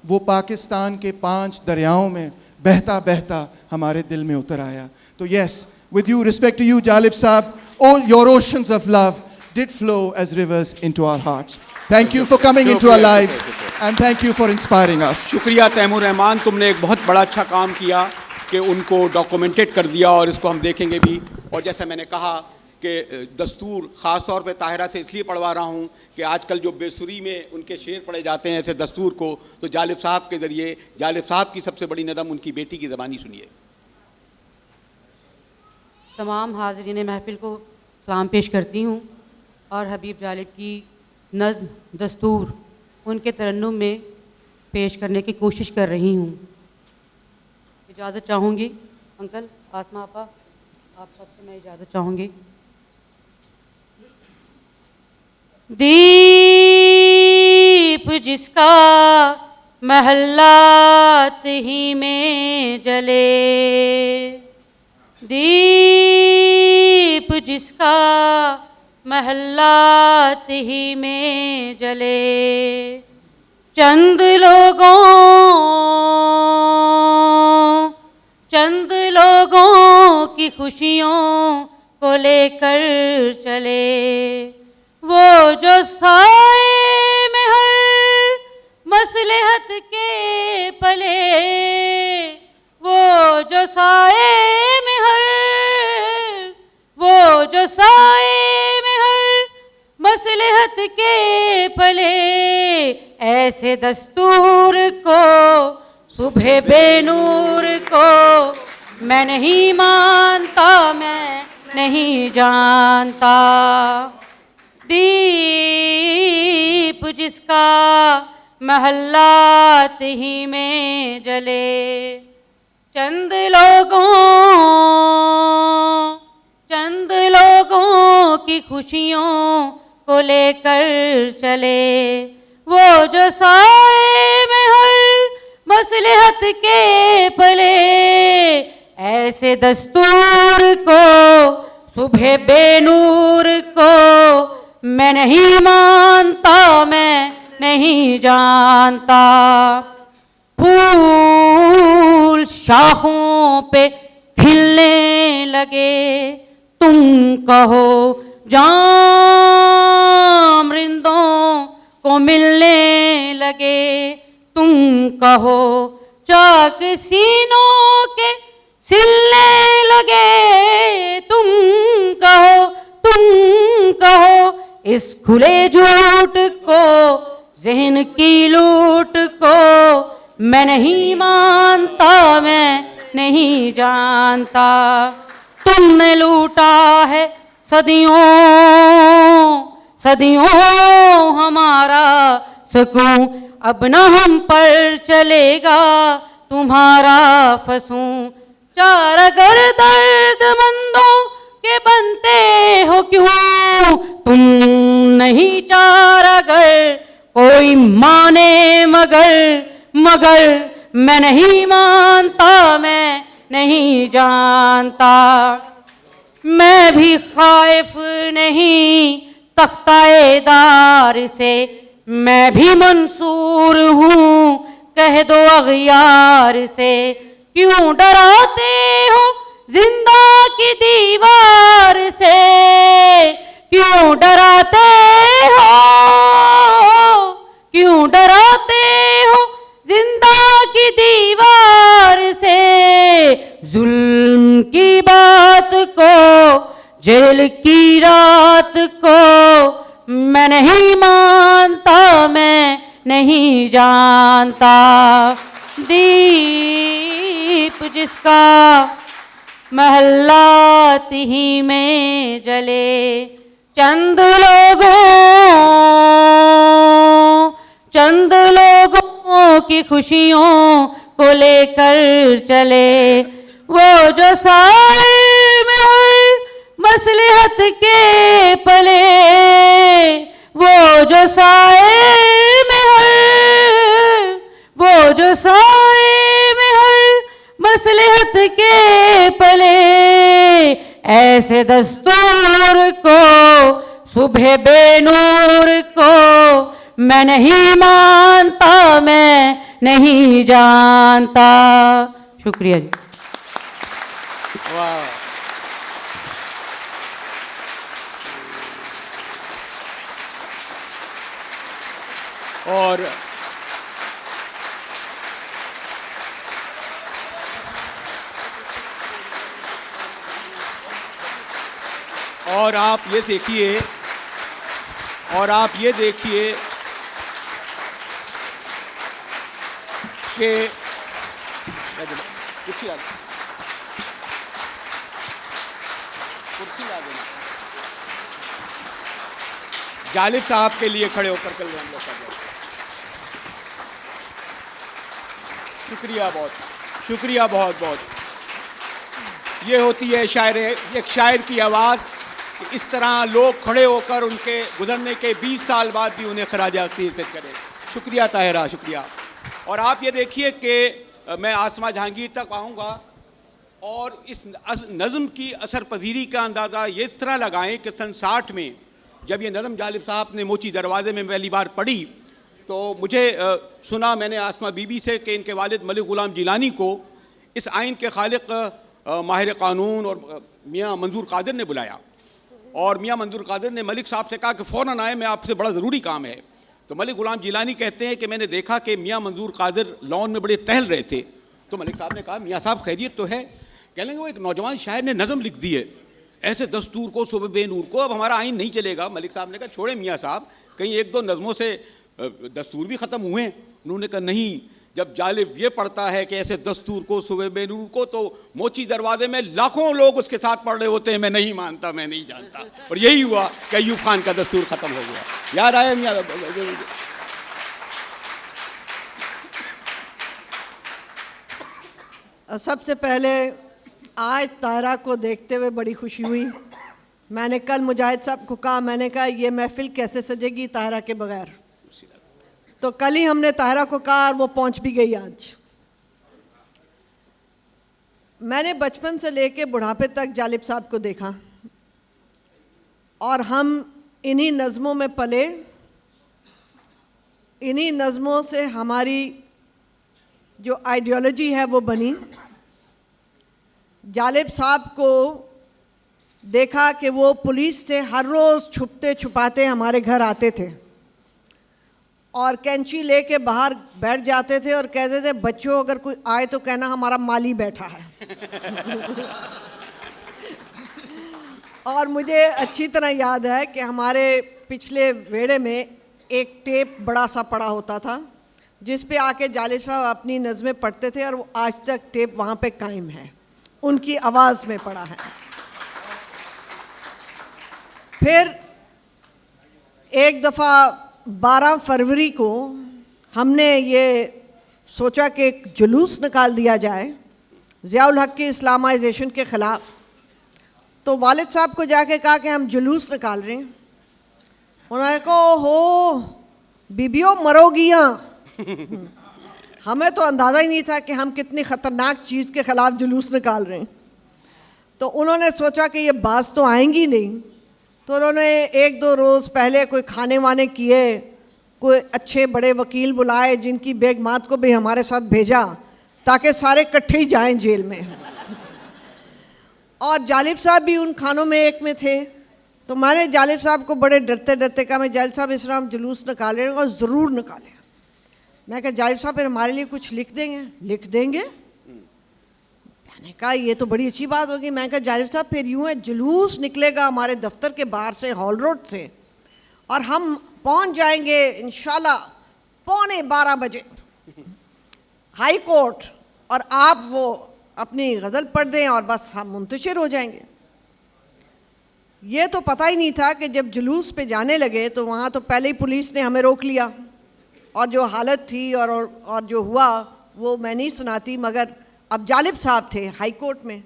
वो पाकिस्तान के 5 दरियाओं में बहता बहता हमारे दिल में उतर आया। तो yes, with you respect to you Jalib साहब, all your oceans of love did flow as rivers into our hearts. Thank you for coming into our lives and thank you for inspiring us. शुक्रिया तैमूर रहमान, तुमने एक बहुत बड़ा अच्छा काम किया कि उनको डॉक्यूमेंटेड कर दिया और इसको हम देखेंगे भी। और जैसा मैंने कहा कि दस्तूर ख़ास तौर पे ताहिरा से इसलिए पढ़वा रहा हूँ कि आजकल जो बेसुरी में उनके शेर पढ़े जाते हैं ऐसे दस्तूर को, तो जालिब साहब के ज़रिए जालिब साहब की सबसे बड़ी नदम उनकी बेटी की ज़बानी सुनिए। तमाम हाज़रीन महफ़िल को सलाम पेश करती हूँ और हबीब जालिब की नज़्म दस्तूर उनके तरन्नुम में पेश करने की कोशिश कर रही हूँ। इजाज़त चाहूँगी अंकल, आसमा आपा, आप सबसे मैं इजाज़त चाहूँगी। दीप जिसका महल्लात ही में जले, दीप जिसका महल्लात ही में जले, चंद लोगों की खुशियों को लेकर चले, वो जो साए में हर मसलहत के पले, वो जो साए में हर मसलहत के पले, ऐसे दस्तूर को सुबह बेनूर को मैं नहीं मानता, मैं नहीं जानता। दीप जिसका महल्लात ही में जले, चंद लोगों की की खुशियों को लेकर चले, वो जो साए में हर मसलहत के पले, ऐसे दस्तूर को सुबह बेनूर को मैं नहीं मानता, मैं नहीं जानता। फूल शाखों पे खिलने लगे, तुम कहो जाम रिंदों को मिलने लगे, तुम कहो चाक सीनों के सिलने लगे, तुम कहो इस खुले झूठ को, ज़हन की लूट को मैं नहीं मानता, मैं नहीं जानता। तुमने लूटा है सदियों सदियों हमारा सुकून, अब न हम पर चलेगा तुम्हारा फसूं। चार अगर दर्दमंदों के बनते हो क्यों, तुम नहीं चार अगर कोई माने मगर मैं नहीं मानता, मैं नहीं जानता। मैं भी खाइफ नहीं तख्ताएदार से, मैं भी मंसूर हूँ कह दो अगयार से। क्यों डराते हो जिंदा की दीवार से, क्यों डराते हो, क्यों डराते हो जिंदा की दीवार से। जुल्म की बात को, जेल की रात को मैं नहीं मानता, मैं नहीं जानता। दीप जिसका महल्लात ही में जले, चंद लोगों की खुशियों को लेकर चले, वो जो साए में हर मसलहत के पले, वो जो साए में हर मसलहत के पले, ऐसे दस्तूर को सुबह बेनूर को मैं नहीं मानता, मैं नहीं जानता। शुक्रिया जी। वाह, और आप ये देखिए कि कुर्सी ला देना, जालिब साहब के लिए खड़े होकर कल हम लोग कर रहे हैं। शुक्रिया बहुत बहुत। ये होती है एक शायर की आवाज़ कि इस तरह लोग खड़े होकर उनके गुजरने के 20 साल बाद भी उन्हें खराज अक़ीदत पेश करें। शुक्रिया ताहिरा, शुक्रिया। और आप ये देखिए कि मैं आसमा जहांगीर तक आऊँगा और इस नज़म की असर पजीरी का अंदाज़ा ये इस तरह लगाएं कि सन 60 में जब ये नज़म जालिब साहब ने मोची दरवाज़े में पहली बार पढ़ी तो मुझे सुना मैंने आसमा बीबी से कि इनके वालिद मलिक ग़ुलाम जिलानी को इस आइन के खालिक माहिर क़ानून और मियाँ मंजूर कादिर ने बुलाया और मियाँ मंजूर कादिर ने मलिक साहब से कहा कि फ़ौरन आए, मैं आपसे बड़ा ज़रूरी काम है। तो मलिक ग़ुलाम जिलानी कहते हैं कि मैंने देखा कि मियाँ मंजूर कादिर लॉन में बड़े टहल रहे थे, तो मलिक साहब ने कहा मियाँ साहब खैरियत तो है? कह लेंगे वो एक नौजवान शायर ने नज़म लिख दी है, ऐसे दस्तूर को सुबह बेनूर को, अब हमारा आइन नहीं चलेगा। मलिक साहब ने कहा छोड़े मियाँ साहब, कहीं एक दो नज़मों से दस्तूर भी ख़त्म हुए। उन्होंने कहा नहीं, जब जालिब ये पढ़ता है कि ऐसे दस्तूर को सुबह बेनूर को, तो मोची दरवाजे में लाखों लोग उसके साथ पढ़ रहे होते हैं, मैं नहीं मानता, मैं नहीं जानता। और यही हुआ कि अयूब खान का दस्तूर ख़त्म हो गया। याद आया मियाँ? सबसे पहले आज तारा को देखते हुए बड़ी खुशी हुई मैंने कल मुजाहिद साहब को कहा, मैंने कहा ये महफिल कैसे सजेगी ताहिरा के बगैर। तो कल ही हमने ताहिरा को कहा और वो पहुंच भी गई आज। मैंने बचपन से लेके बुढ़ापे तक जालिब साहब को देखा और हम इन्हीं नज़मों में पले, इन्हीं नज़मों से हमारी जो आइडियोलॉजी है वो बनी। जालिब साहब को देखा कि वो पुलिस से हर रोज़ छुपते छुपाते हमारे घर आते थे और कैंची लेके बाहर बैठ जाते थे और कहते थे बच्चों अगर कोई आए तो कहना हमारा माली बैठा है। और मुझे अच्छी तरह याद है कि हमारे पिछले वेड़े में एक टेप बड़ा सा पड़ा होता था जिस पे आके जालिब साहब अपनी नज़में पढ़ते थे और वो आज तक टेप वहाँ पे कायम है, उनकी आवाज़ में पड़ा है। फिर एक दफ़ा 12 फरवरी को हमने ये सोचा कि एक जुलूस निकाल दिया जाए ज़ियाउल हक की इस्लामाइजेशन के ख़िलाफ़। तो वालिद साहब को जाके कहा कि हम जुलूस निकाल रहे हैं। उन्होंने कहा हो बीबियों मरोगियाँ। हमें तो अंदाज़ा ही नहीं था कि हम कितनी ख़तरनाक चीज़ के ख़िलाफ़ जुलूस निकाल रहे हैं। तो उन्होंने सोचा कि ये बात तो आएंगी नहीं, तो उन्होंने 1-2 रोज़ पहले कोई खाने वाने किए, कोई अच्छे बड़े वकील बुलाए जिनकी बेगमात को भी हमारे साथ भेजा ताकि सारे इकट्ठे ही जाएं जेल में। और जालिब साहब भी उन खानों में एक में थे। तो मैंने जालिब साहब को बड़े डरते डरते कहा, मैं जालिब साहब इस तरह हम जुलूस निकाले और ज़रूर निकालें। मैं कहा जालिब साहब फिर हमारे लिए कुछ लिख देंगे? लिख देंगे। मैंने कहा ये तो बड़ी अच्छी बात होगी। मैं कहा जालिब साहब फिर यूँ है जुलूस निकलेगा हमारे दफ्तर के बाहर से, हॉल रोड से, और हम पहुँच जाएंगे इंशाल्लाह 11:15 बजे हाई कोर्ट, और आप वो अपनी गज़ल पढ़ दें और बस हम मुंतशिर हो जाएंगे। ये तो पता ही नहीं था कि जब जुलूस पे जाने लगे तो वहाँ तो पहले ही पुलिस ने हमें रोक लिया और जो हालत थी और जो हुआ वो मैं नहीं सुनाती, मगर अब जालिब साहब थे हाई कोर्ट में।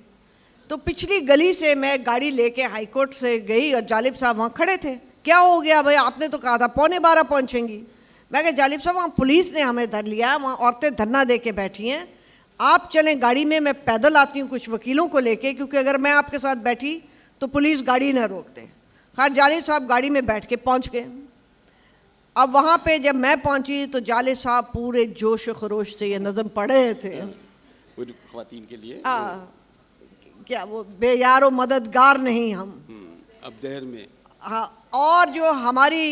तो पिछली गली से मैं गाड़ी लेके हाई कोर्ट से गई और जालिब साहब वहाँ खड़े थे। क्या हो गया भाई, आपने तो कहा था 11:15 पहुँचेंगी। मैं कहा जालिब साहब वहाँ पुलिस ने हमें धर लिया, वहाँ औरतें धरना दे के बैठी हैं, आप चलें गाड़ी में, मैं पैदल आती हूँ कुछ वकीलों को लेके, क्योंकि अगर मैं आपके साथ बैठी तो पुलिस गाड़ी ना रोक दे। खैर जालिब साहब गाड़ी में बैठ के पहुँच गए। अब वहाँ पे जब मैं पहुँची तो जालिब साहब पूरे जोश खरोश से ये नज़म पढ़ रहे थे पूरी ख़वातीन के लिए। क्या वो बेयारो मददगार नहीं हम अब दहर में। हाँ, और जो हमारी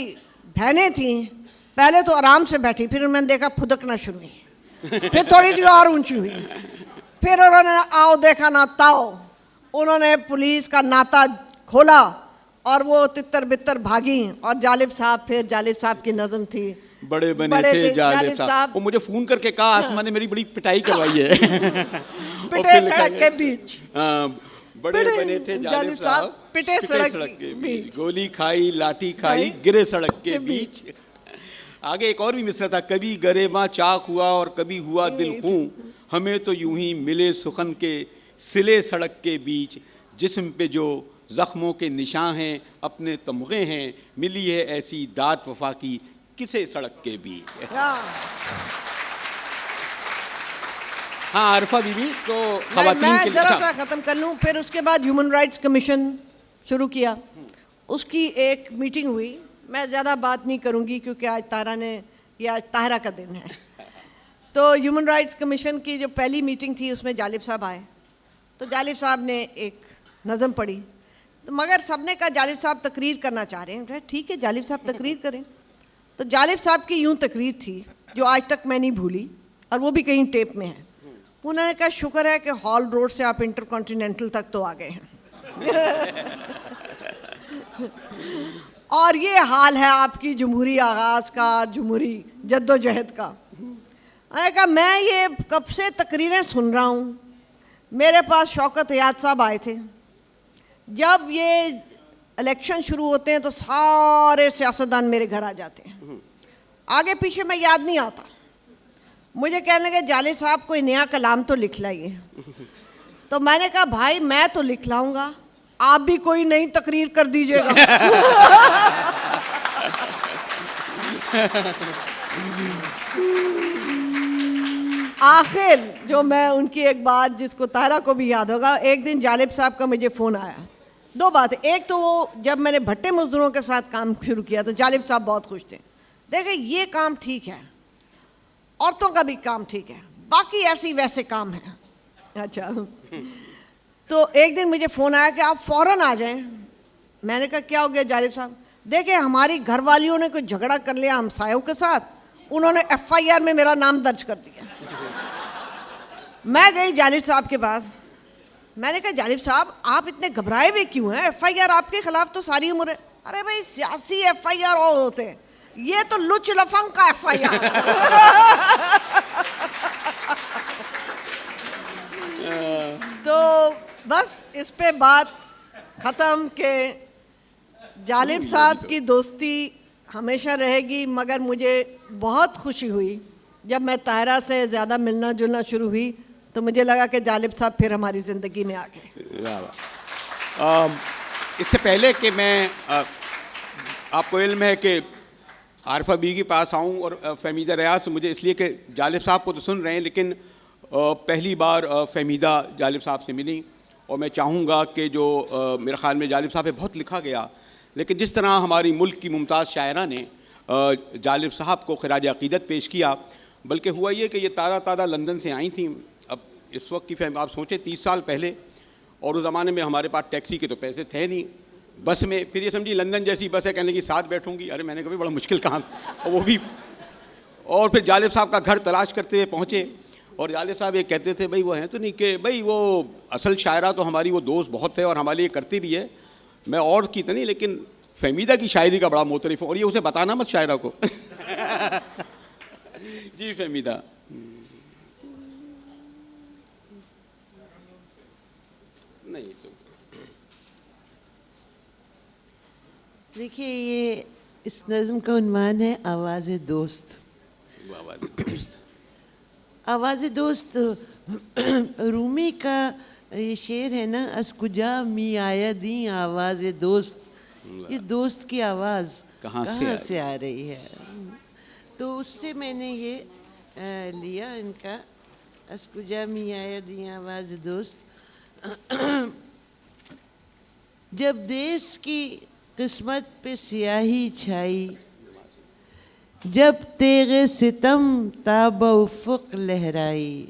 बहनें थीं पहले तो आराम से बैठी, फिर मैंने देखा फुदकना शुरू हुई, फिर थोड़ी सी और ऊंची हुई, फिर उन्होंने आओ देखा ना ताओ, उन्होंने पुलिस का नाता खोला और वो तितर बितर भागी। और जालिब साहब, फिर जालिब साहब की नज़म थी बड़े बने थे जालिब साहब। वो मुझे फ़ोन करके कहा आसमा ने मेरी बड़ी पिटाई करवाई है। पिटे सड़क के बीच, बड़े बने थे जालिब साहब, पिटे सड़क के बीच, गोली खाई लाठी खाई गिरे सड़क के बीच। आगे एक और भी मिसरा था, कभी गरेबा चाक हुआ और कभी हुआ दिल खूं, हमें तो यूं ही मिले सुखन के सिले सड़क के बीच, जिस्म पे जो ज़ख्मों के निशान हैं अपने तमगे हैं, मिली है ऐसी दात वफा की किसे सड़क के बीच। हाँ आरफा बीबी, तो ख़वातीन के लिए जरा सा ख़त्म कर लूँ, फिर उसके बाद ह्यूमन राइट्स कमीशन शुरू किया, उसकी एक मीटिंग हुई। मैं ज़्यादा बात नहीं करूँगी क्योंकि आज ताहिरा का दिन है। तो ह्यूमन राइट्स कमीशन की जो पहली मीटिंग थी उसमें जालिब साहब आए। तो जालिब साहब ने एक नज़म पढ़ी, तो मगर सबने कहा जालिब साहब तकरीर करना चाह रहे हैं। ठीक है जालिब साहब तकरीर करें। तो जालिब साहब की यूँ तकरीर थी जो आज तक मैं नहीं भूली, और वो भी कहीं टेप में है। उन्होंने कहा शुक्र है कि हॉल रोड से आप इंटरकॉन्टिनेंटल तक तो आ गए हैं। और ये हाल है आपकी जमहूरी आगाज़ का, जमहूरी जद्दोजहद का। मैंने कहा मैं ये कब से तकरीरें सुन रहा हूँ। मेरे पास शौकत याद साहब आए थे। जब ये इलेक्शन शुरू होते हैं तो सारे सियासतदान मेरे घर आ जाते हैं, आगे पीछे मैं याद नहीं आता। मुझे कहने लगे जालिब साहब कोई नया कलाम तो लिख लाइए। तो मैंने कहा भाई मैं तो लिख लाऊंगा, आप भी कोई नई तकरीर कर दीजिएगा। आखिर जो मैं उनकी एक बात जिसको तारा को भी याद होगा, एक दिन जालिब साहब का मुझे फ़ोन आया। दो बातें, एक तो वो जब मैंने भट्टे मजदूरों के साथ काम शुरू किया तो जालिब साहब बहुत खुश थे। देखे ये काम ठीक है, औरतों का भी काम ठीक है, बाकी ऐसी वैसे काम है। अच्छा, तो एक दिन मुझे फ़ोन आया कि आप फ़ौरन आ जाएं। मैंने कहा क्या हो गया जालिब साहब? देखे हमारी घरवालियों ने कोई झगड़ा कर लिया हमसायों के साथ, उन्होंने FIR में मेरा नाम दर्ज कर दिया। मैं गई जालिब साहब के पास, मैंने कहा जालिब साहब आप इतने घबराए हुए क्यों हैं? FIR आपके खिलाफ तो सारी उम्र है। अरे भाई सियासी FIR और होते हैं, ये तो लुच लफंग का FIR। तो बस इस पे बात ख़त्म के जालिब साहब की दोस्ती हमेशा रहेगी, मगर मुझे बहुत खुशी हुई जब मैं ताहिरा से ज़्यादा मिलना जुलना शुरू हुई तो मुझे लगा कि जालिब साहब फिर हमारी ज़िंदगी में आ गए। इससे पहले कि मैं आपको इल्म है कि आरफा बी के पास आऊँ और फ़हमीदा रियाज से, मुझे इसलिए कि जालिब साहब को तो सुन रहे हैं लेकिन पहली बार फ़हमीदा जालिब साहब से मिली, और मैं चाहूँगा कि जो मेरे ख़्याल में जालिब साहब पे बहुत लिखा गया, लेकिन जिस तरह हमारी मुल्क की मुमताज़ शायरा ने जालिब साहब को खराज अक़ीदत पेश किया, बल्कि हुआ ये कि ये ताज़ा लंदन से आई थी। अब इस वक्त की फहम आप सोचें 30 साल पहले, और उस ज़माने में हमारे पास टैक्सी के तो पैसे थे नहीं, बस में, फिर ये समझी लंदन जैसी बस है, कहने की साथ बैठूंगी। अरे मैंने कभी बड़ा मुश्किल काम, और वो भी, और फिर जालिब साहब का घर तलाश करते हुए पहुँचे, और जालिब साहब ये कहते थे भाई वो हैं तो नहीं, कि भाई वो असल शायरा तो हमारी वो दोस्त बहुत है और हमारे लिए करती भी है, मैं और की तो नहीं, लेकिन फ़हमीदा की शायरी का बड़ा मोतरफ़ हूँ, और ये उसे बताना मत शायरा को। जी फ़हमीदा। नहीं तो देखिए, ये इस नज़्म का उन्वान है आवाज़ दोस्त। आवाज़ दोस्त रूमी का ये शेर है ना, अस्कुजा मी आया दी आवाज़ दोस्त। ये दोस्त की आवाज़ कहाँ से आ रही है? तो उससे मैंने ये लिया इनका, अस्कुजा मी आया दी आवाज़ दोस्त। जब देश की किस्मत पे स्याही छाई, जब तेगे सितम ताब उफ़ुक़ लहराई,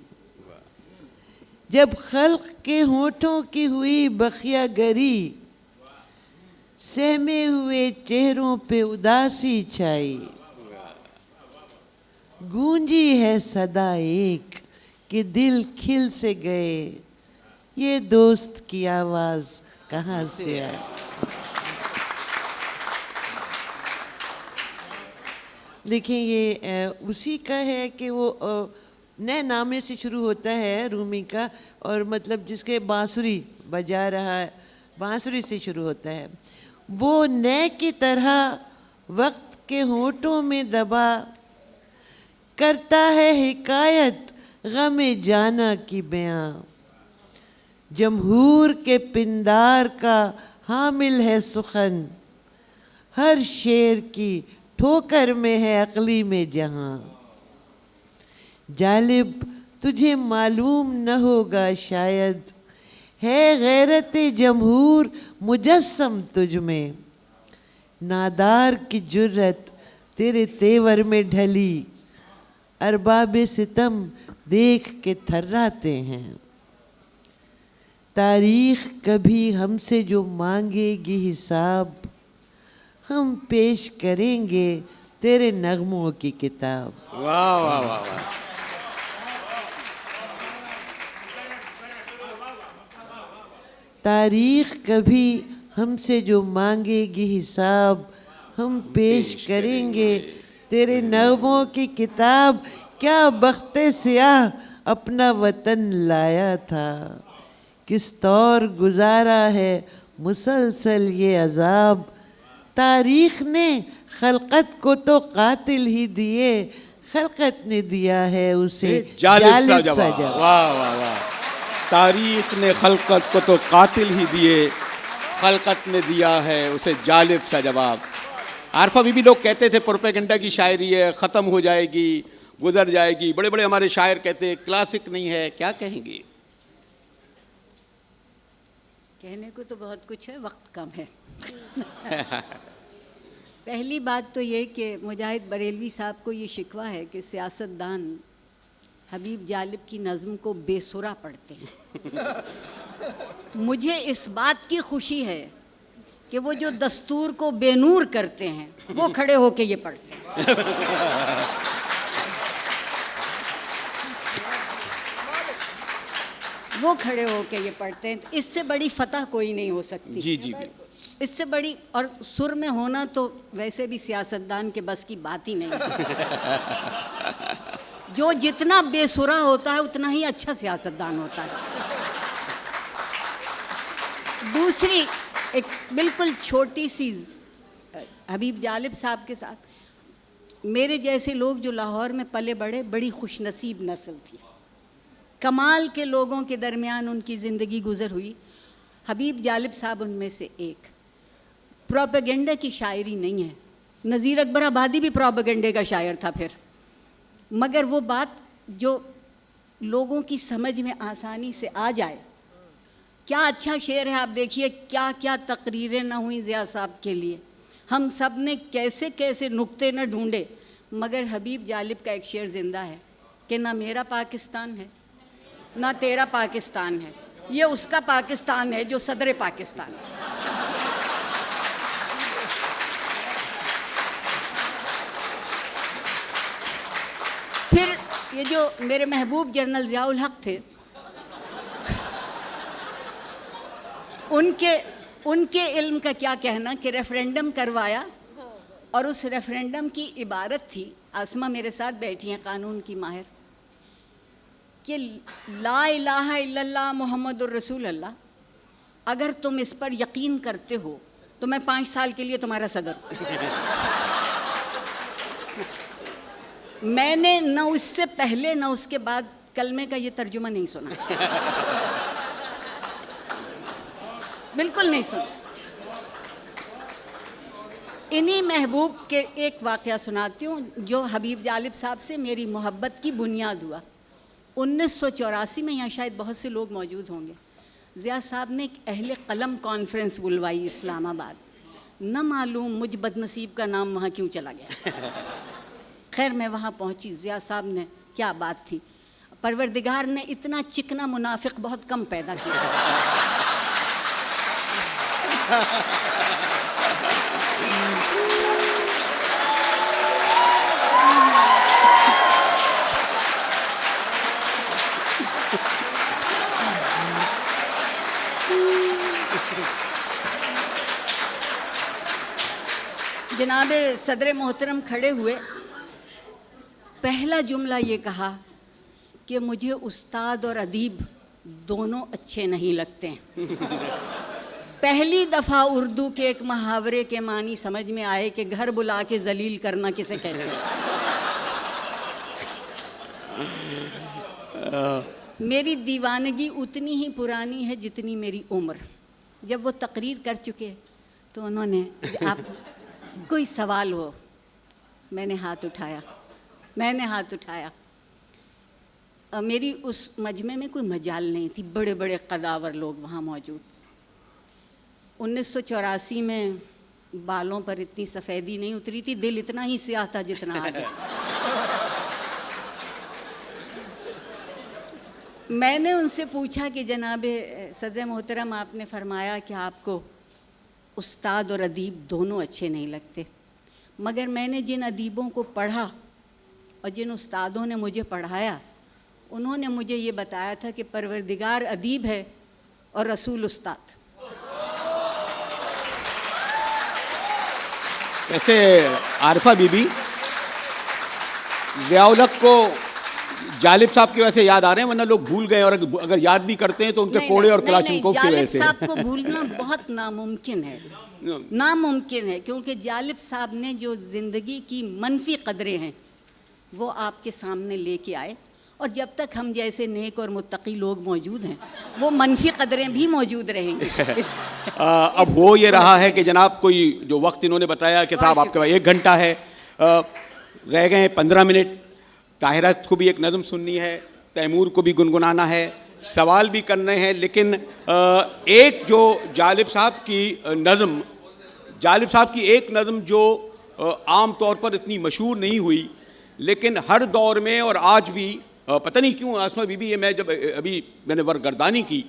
जब खल्क़ के होठों की हुई बखिया गरी, सहमे हुए चेहरों पे उदासी छाई, गूंजी है सदा एक कि दिल खिल से गए, ये दोस्त की आवाज़ कहाँ से आई? देखिए, ये उसी का है कि वो नए नामे से शुरू होता है रूमी का, और मतलब जिसके बांसुरी बजा रहा है, बांसुरी से शुरू होता है। वो नए की तरह वक्त के होठों में दबा, करता है हिकायत गमे जाना की बयां, जमहूर के पिंदार का हामिल है सुखन, हर शेर की ठोकर में है अकली में जहां। जालिब तुझे मालूम न होगा शायद, है गैरत जमहूर मुजस्सम तुझ में, नादार की जुर्रत तेरे तेवर में ढली, अरबाब सितम देख के थर्राते हैं। तारीख कभी हमसे जो मांगेगी हिसाब, हम पेश करेंगे तेरे नगमों की किताब। वाह वाह वाह वाह। तारीख कभी हमसे जो मांगेगी हिसाब, हम पेश करेंगे तेरे नगमों की किताब। क्या बख्ते सियाह अपना वतन लाया था, किस तौर गुजारा है मुसलसल ये अजाब, तारीख ने खलकत को तो कातिल ही दिए, खलकत ने दिया है उसे जालिब सा जवाब। वाह वाह वाह। तारीख ने खलकत को तो कातिल ही दिए, खलकत ने दिया है उसे जालिब सा जवाब। आरफा बीबी, लोग कहते थे प्रोपेगेंडा की शायरी है, ख़त्म हो जाएगी, गुजर जाएगी। बड़े बड़े हमारे शायर कहते क्लासिक नहीं है, क्या कहेंगी? कहने को तो बहुत कुछ है, वक्त कम है। पहली बात तो ये कि मुजाहिद बरेलवी साहब को ये शिकवा है कि सियासतदान हबीब जालिब की नज़्म को बेसुरा पढ़ते हैं। मुझे इस बात की खुशी है कि वो जो दस्तूर को बेनूर करते हैं वो खड़े होके ये पढ़ते हैं। वो खड़े होके ये पढ़ते हैं। इससे बड़ी फतह कोई नहीं हो सकती। जी जी बिल्कुल। इससे बड़ी, और सुर में होना तो वैसे भी सियासतदान के बस की बात ही नहीं है। जो जितना बेसुरा होता है उतना ही अच्छा सियासतदान होता है। दूसरी एक बिल्कुल छोटी सी, हबीब जालिब साहब के साथ मेरे जैसे लोग जो लाहौर में पले बड़े, बड़ी खुशनसीब नस्ल थी। कमाल के लोगों के दरमियान उनकी ज़िंदगी गुजर हुई। हबीब जालिब साहब उनमें से एक। प्रोपेगेंडा की शायरी नहीं है। नज़ीर अकबर आबादी भी प्रोपेगेंडे का शायर था फिर, मगर वो बात जो लोगों की समझ में आसानी से आ जाए। क्या अच्छा शेर है, आप देखिए क्या क्या तकरीरें ना हुई ज़िया साहब के लिए। हम सब ने कैसे कैसे नुक्ते न ढूंढे, मगर हबीब जालिब का एक शेर ज़िंदा है कि ना मेरा पाकिस्तान है ना तेरा पाकिस्तान है, ये उसका पाकिस्तान है जो सदर पाकिस्तान है। फिर ये जो मेरे महबूब जनरल ज़ियाउल हक थे, उनके इल्म का क्या कहना कि रेफरेंडम करवाया और उस रेफरेंडम की इबारत थी, आसमा मेरे साथ बैठी हैं कानून की माहिर, कि ला इलाहा इल्लल्लाह मुहम्मदुर रसूलुल्लाह, अगर तुम इस पर यकीन करते हो तो मैं 5 साल के लिए तुम्हारा सदर हूँ। मैंने न उससे पहले न उसके बाद कलमे का ये तर्जुमा नहीं सुना। बिल्कुल नहीं सुना। इन्हीं महबूब के एक वाक़या सुनाती हूँ जो हबीब जालिब साहब से मेरी मोहब्बत की बुनियाद हुआ। 1984 में यहाँ शायद बहुत से लोग मौजूद होंगे। ज़िया साहब ने एक अहले कलम कॉन्फ्रेंस बुलवाई इस्लामाबाद। न मालूम मुझ बदनसीब का नाम वहाँ क्यों चला गया। खैर मैं वहाँ पहुँची। ज़िया साहब ने, क्या बात थी, परवरदिगार ने इतना चिकना मुनाफिक बहुत कम पैदा किया। जनाबे सदर मोहतरम खड़े हुए, पहला जुमला ये कहा कि मुझे उस्ताद और अदीब दोनों अच्छे नहीं लगते हैं। पहली दफ़ा उर्दू के एक मुहावरे के मानी समझ में आए कि घर बुला के जलील करना किसे कहते हैं। मेरी दीवानगी उतनी ही पुरानी है जितनी मेरी उम्र। जब वो तकरीर कर चुके तो उन्होंने, आप कोई सवाल हो, मैंने हाथ उठाया। मेरी उस मजमे में कोई मजाल नहीं थी, बड़े बड़े कदावर लोग वहाँ मौजूद। 1984 में बालों पर इतनी सफ़ेदी नहीं उतरी थी, दिल इतना ही स्याह था जितना आज है। मैंने उनसे पूछा कि जनाबे सदर मोहतरम, आपने फरमाया कि आपको उस्ताद और अदीब दोनों अच्छे नहीं लगते, मगर मैंने जिन अदीबों को पढ़ा और जिन उस्तादों ने मुझे पढ़ाया, उन्होंने मुझे ये बताया था कि परवरदिगार अदीब है और रसूल उस्ताद। वैसे आरफा बीबी, ज़ियाउल हक को जालिब साहब की वजह से याद आ रहे हैं, वरना लोग भूल गए, और अगर याद भी करते हैं तो उनके कोड़े और कलाशनिकोव की वजह से। जालिब साहब को भूलना बहुत नामुमकिन है, क्योंकि जालिब साहब ने जो ज़िंदगी की मनफी कदरें हैं वो आपके सामने लेके आए, और जब तक हम जैसे नेक और मुत्तकी लोग मौजूद हैं वो मनफी कदरें भी मौजूद रहेंगी। अब हो ये रहा है कि जनाब कोई जो वक्त इन्होंने बताया कि साहब आपके पास 1 घंटा है, रह गए 15 मिनट। ताहिरा को भी एक नज़म सुननी है, तैमूर को भी गुनगुनाना है, सवाल भी करने हैं, लेकिन एक जो जालिब साहब की नज़म, जालिब साहब की एक नज़म जो आम तौर पर इतनी मशहूर नहीं हुई लेकिन हर दौर में और आज भी पता नहीं क्यों आसमा बीबी, ये मैं जब अभी मैंने वरगर्दानी की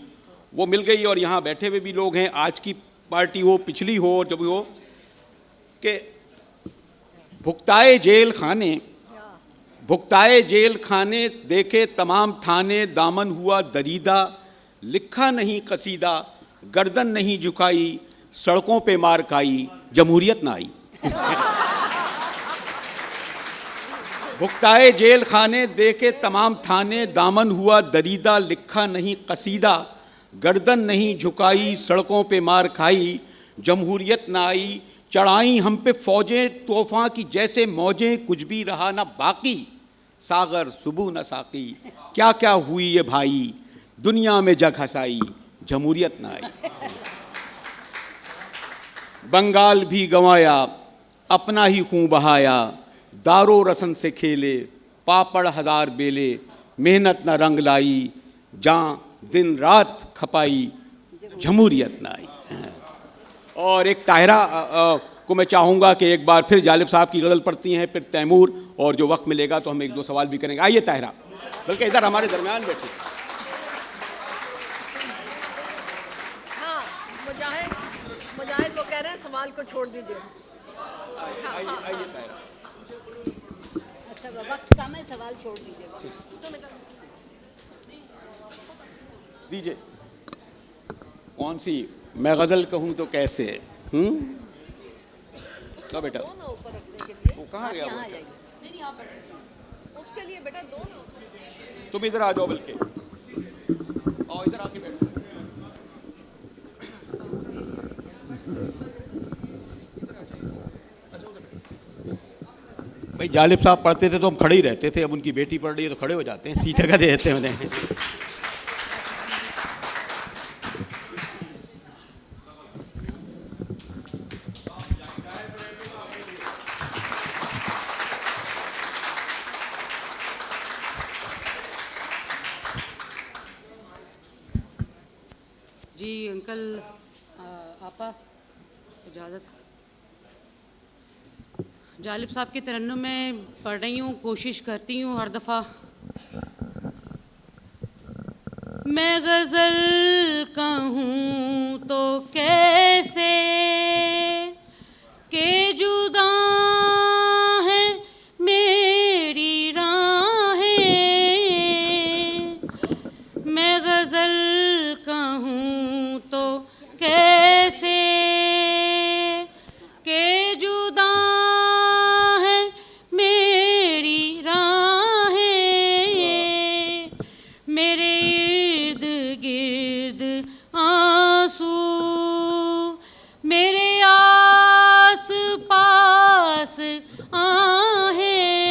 वो मिल गई और यहाँ बैठे हुए भी लोग हैं, आज की पार्टी हो पिछली हो जब भी हो, कि भुगताए जेल खाने देखे तमाम थाने, दामन हुआ दरीदा, लिखा नहीं कसीदा, गर्दन नहीं झुकाई, सड़कों पे मार खाई, जमहूरियत ना आई। भुगताए जेल खाने देखे तमाम थाने, दामन हुआ दरीदा, लिखा नहीं कसीदा, गर्दन नहीं झुकाई, सड़कों पे मार खाई, जमहूरियत ना आई। चढ़ाई हम पे फौजें तूफान की जैसे मौजें, कुछ भी रहा ना बाकी, सागर सुबह न साकी, क्या क्या हुई ये भाई, दुनिया में जग हसाई, जमहूरियत ना आई। बंगाल भी गंवाया, अपना ही खून बहाया, दारो रसन से खेले, पापड़ हजार बेले, मेहनत न रंग लाई, जहाँ दिन रात खपाई, जमहूरियत ना आई। और एक ताहिरा को मैं चाहूँगा कि एक बार फिर जालिब साहब की गज़ल पढ़ती हैं, फिर तैमूर, और जो वक्त मिलेगा तो हम 1-2 सवाल भी करेंगे। आइए ताहिरा, बल्कि इधर हमारे दरमियान बैठे। हाँ, मुजाहिद वो कह रहे हैं सवाल को छोड़ दीजिए। आइए ताहिरा, सब वक्त कम है, सवाल छोड़ दीजिए। कौन सी मैं गज़ल कहूँ तो कैसे? तो बेटा वो कहाँ गया? उसके लिए बेटा दो ना, तुम इधर आ जाओ, बल्कि और इधर आके बैठो। भाई जालिब साहब पढ़ते थे तो हम खड़े ही रहते थे, अब उनकी बेटी पढ़ रही है तो खड़े हो जाते हैं, सीधे का देते हैं उन्हें। जी अंकल, आपा इजाज़त। जालिब साहब की तरन्नुम में पढ़ रही हूँ, कोशिश करती हूँ हर दफ़ा। मैं गज़ल कहूँ तो कैसे के जुदा है मेरी राहें, मैं गज़ल कहूँ तो कैसे के जुदा है मेरी राहें, मेरे इर्द गिर्द आंसू, मेरे आस पास आहें,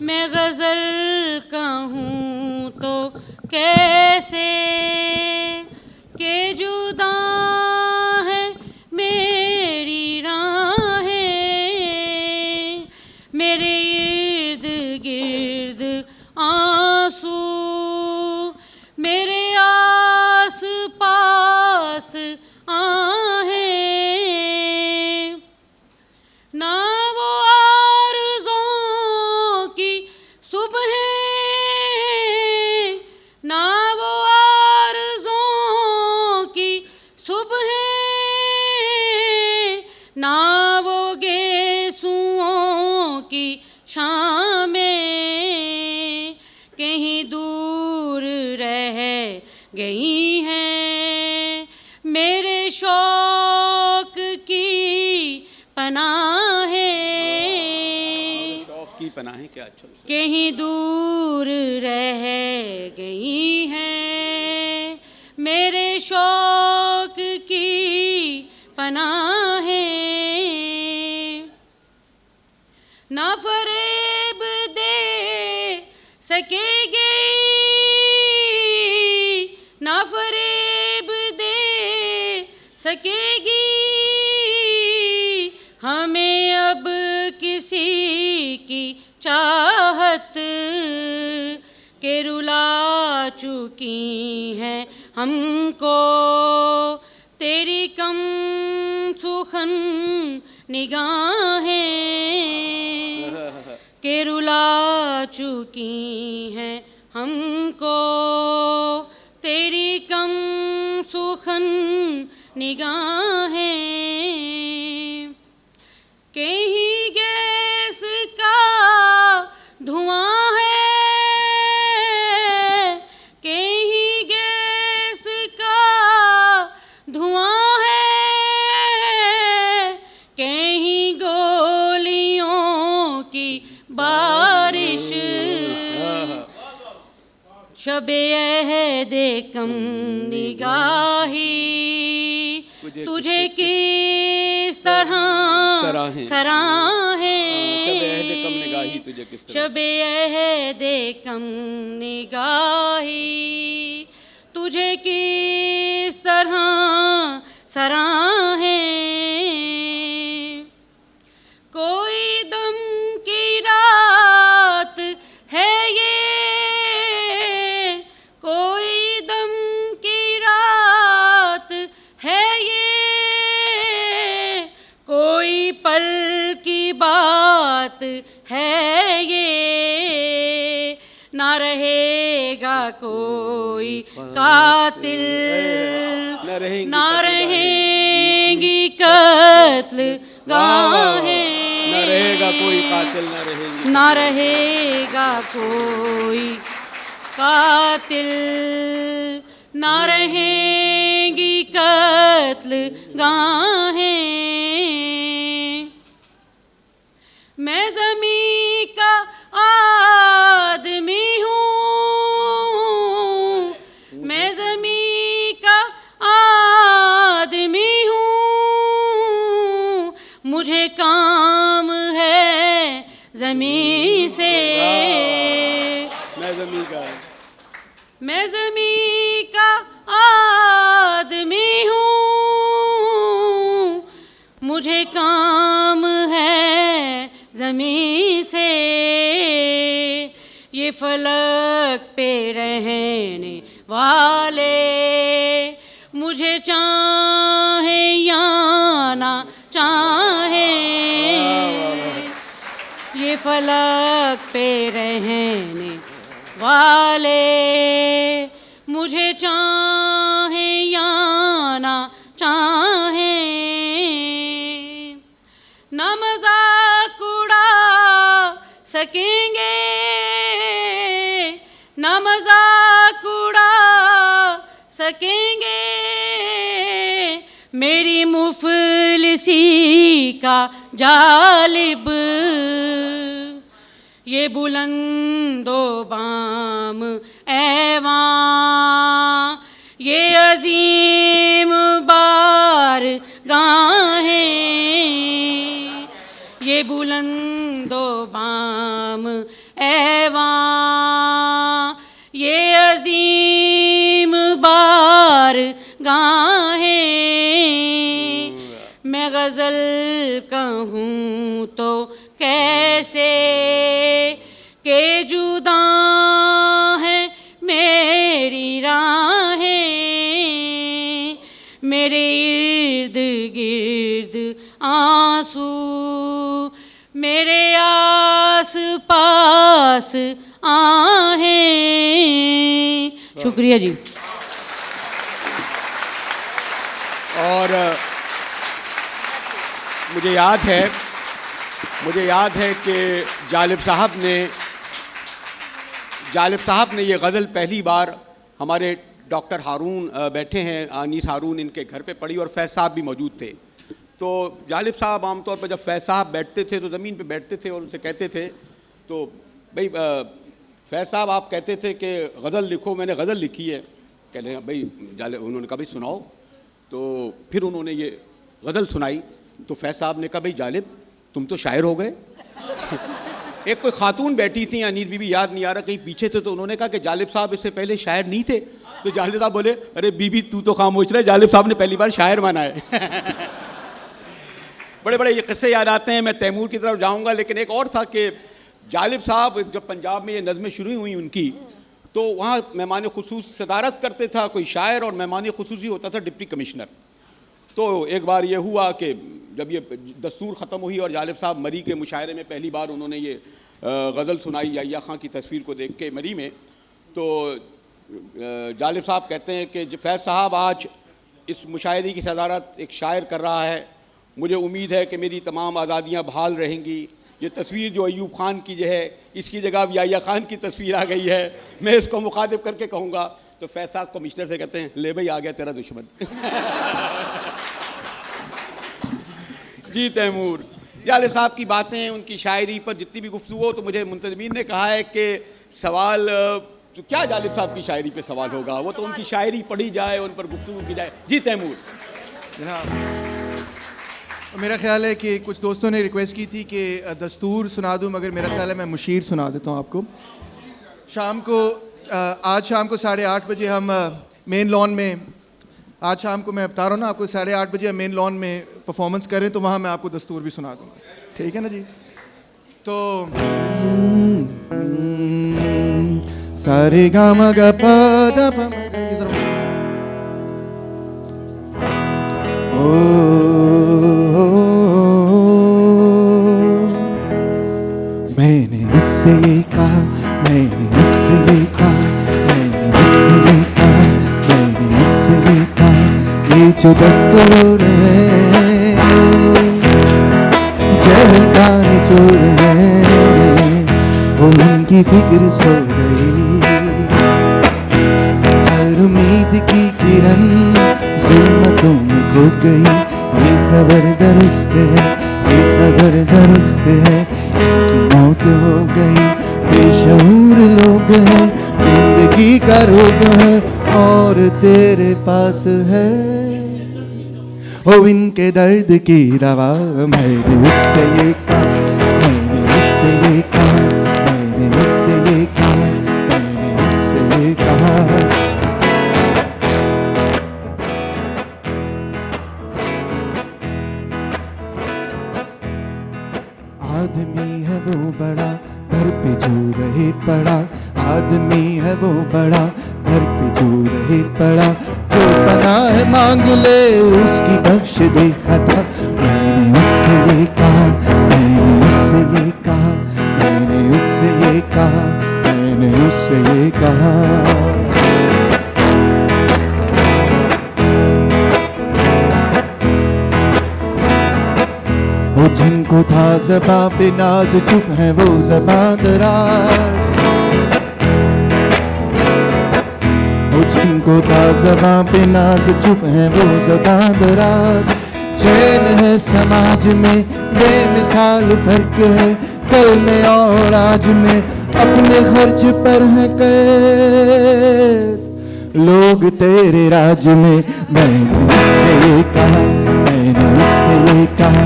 मैं गज़ल कहूँ तो कैसे के जुदा है मेरी राहें, मेरे इर्द गिर्द आंसू, मेरे आस पास आहें, ना वो आरज़ों की सुबह, ना वो आरज़ों की सुबह, ना वो गेसुओं की शामें, कहीं दूर रह गई हैं मेरे शौक की पनाहें, शौक की पनाहें, क्या अच्छा। कहीं दूर रह गई हैं मेरे शौक की पनाहें, ना फरेब दे सकेगी हमें अब किसी की चाहत के रुला चुकी हैं हमको तेरी कम सुखन निगाहें के रुला चुकी हैं हमको तेरी कम सुखन निगाहें कहीं गैस का धुआं है कहीं गैस का धुआं है कहीं गोलियों की बारिश शबे अहदे कम निगाही तुझे किस तरह सराहें शबे अहदे कम निगाही तुझे किस तरह सराहें कोई दम की रात है ये कोई दम की रात है ये कोई पल की बात है ये ना रहेगा कोई कातिल ना रहेंगी कत्ल गाहें न रहेगा कोई कातिल ना रहेगा कोई कातिल ना रहेंगी कत्ल गाहें मैं ज़मीं का आदमी हूँ मैं ज़मीं का आदमी हूँ मुझे काम है ज़मीं से मैं ज़मीं का आदमी हूँ मुझे काम है ज़मीं से ये फलक पे रहने वाले मुझे चाहे या ना चाहे ये फलक पे रहने वाले मुझे चाहे या ना चाहे न मजाक उड़ा सकेंगे न मजाक उड़ा सकेंगे मेरी मुफलिसी का जालिब ये बुलंदो बाम ऐवां ये अजीम बार गाहें ये बुलंदो बाम ऐवां ये अजीम बार गाहें मैं गज़ल कहूँ तो कैसे के जुदा है मेरी राहें मेरे इर्द गिर्द आंसू मेरे आस पास आहें शुक्रिया जी। और मुझे याद है कि जालिब साहब ने ये गज़ल पहली बार हमारे डॉक्टर हारून बैठे हैं अनीस हारून इनके घर पे पढ़ी और फैज़ साहब भी मौजूद थे। तो जालिब साहब आमतौर पर जब फैज़ साहब बैठते थे तो ज़मीन पे बैठते थे और उनसे कहते थे तो भाई फैज़ साहब आप कहते थे कि गज़ल लिखो, मैंने गज़ल लिखी है। कह रहे भाई उन्होंने कहा भाई सुनाओ, तो फिर उन्होंने ये गज़ल सुनाई तो फैज़ साहब ने कहा भाई जालिब तुम तो शायर हो गए। एक कोई खातून बैठी थी अनीस बीबी, याद नहीं आ रहा, कहीं पीछे थे, तो उन्होंने कहा कि जालिब साहब इससे पहले शायर नहीं थे। तो जालिब साहब बोले, अरे बीबी तू तो खामोश रहे, जालिब साहब ने पहली बार शायर माना है। बड़े बड़े ये किस्से याद आते हैं। मैं तैमूर की तरफ जाऊंगा, लेकिन एक और था कि जालिब साहब जब पंजाब में ये नज़में शुरू हुई उनकी, तो वहाँ मेहमान खुसूस सदारत करते था कोई शायर, और मेहमान खुसूसी होता था डिप्टी कमिश्नर। तो एक बार ये हुआ कि जब ये दस्तूर ख़त्म हुई और जालिब साहब मरी के मुशायरे में पहली बार उन्होंने ये गज़ल सुनाई याहिया खां की तस्वीर को देख के मरी में, तो जालिब साहब कहते हैं कि फैज़ साहब आज इस मुशायरे की सदारत एक शायर कर रहा है, मुझे उम्मीद है कि मेरी तमाम आज़ादियाँ बहाल रहेंगी। ये तस्वीर जो अयूब खान की जो है, इसकी जगह अब याहिया खान की तस्वीर आ गई है, मैं इसको मुखातिब करके कहूँगा। तो फैज़ साहब कमिश्नर से कहते हैं, ले भाई आ गया तेरा दुश्मन। जी तैमूर, जालिब साहब की बातें, उनकी शायरी पर जितनी भी गुफ्तगू हो, तो मुझे मुंतज़मीन ने कहा है कि सवाल तो क्या जालिब साहब की शायरी पे सवाल होगा, वो तो उनकी शायरी पढ़ी जाए, उन पर गुफ्तगू की जाए। जी तैमूर। जनाब, मेरा ख्याल है कि कुछ दोस्तों ने रिक्वेस्ट की थी कि दस्तूर सुना दूं, मगर मेरा ख्याल है मैं मुशीर सुना देता हूं आपको। शाम को आज शाम को 8:30 बजे हम मेन लॉन में, आज शाम को मैं बता रहा हूँ ना आपको, 8:30 बजे हम मेन लॉन में परफॉर्मेंस करें, तो वहाँ मैं आपको दस्तूर भी सुना दूँगा, ठीक है ना जी। तो सारे गा मा गा पा दा पा मा गा, ये जरा मैंने उससे ये कहा, मैंने उससे ये कहा, मैंने उससे ये कहा, मैंने उससे ये कहा, ये जो दस्तूर है जहल का निचोड़ है, वो उनकी फिक्र सो गई, हर उम्मीद की किरण जुल्मतों में खो गई। ये खबर दुरुस्त है, ये खबर दुरुस्त है, इनकी मौत हो गई, बेशऊर लोग हैं, जिंदगी का रोग है और तेरे पास है ओ इनके दर्द की दवा। मैंने उससे ये कहा, मैंने उससे ये कहा, मैंने उससे ये कहा, मैंने उससे ये कहा। आदमी है वो बड़ा घर पे जो रहे पड़ा, आदमी है वो बड़ा घर पे जो रहे पड़ा, जो बना है मांग ले उसकी बख्श दे खता। मैंने उससे ये कहा, मैंने उससे ये कहा, मैंने उससे ये कहा, मैंने उससे ये कहा। वो जिनको था ज़बां पे नाज, चुप है वो ज़बां दराज, वो जिनको था ज़बां पे नाज, चुप है वो ज़बां दराज। चैन है समाज में बेमिसाल फर्क है, कल में और आज में अपने खर्च पर है कैद लोग तेरे राज में। मैंने उससे ये कहा, मैंने उससे ये कहा,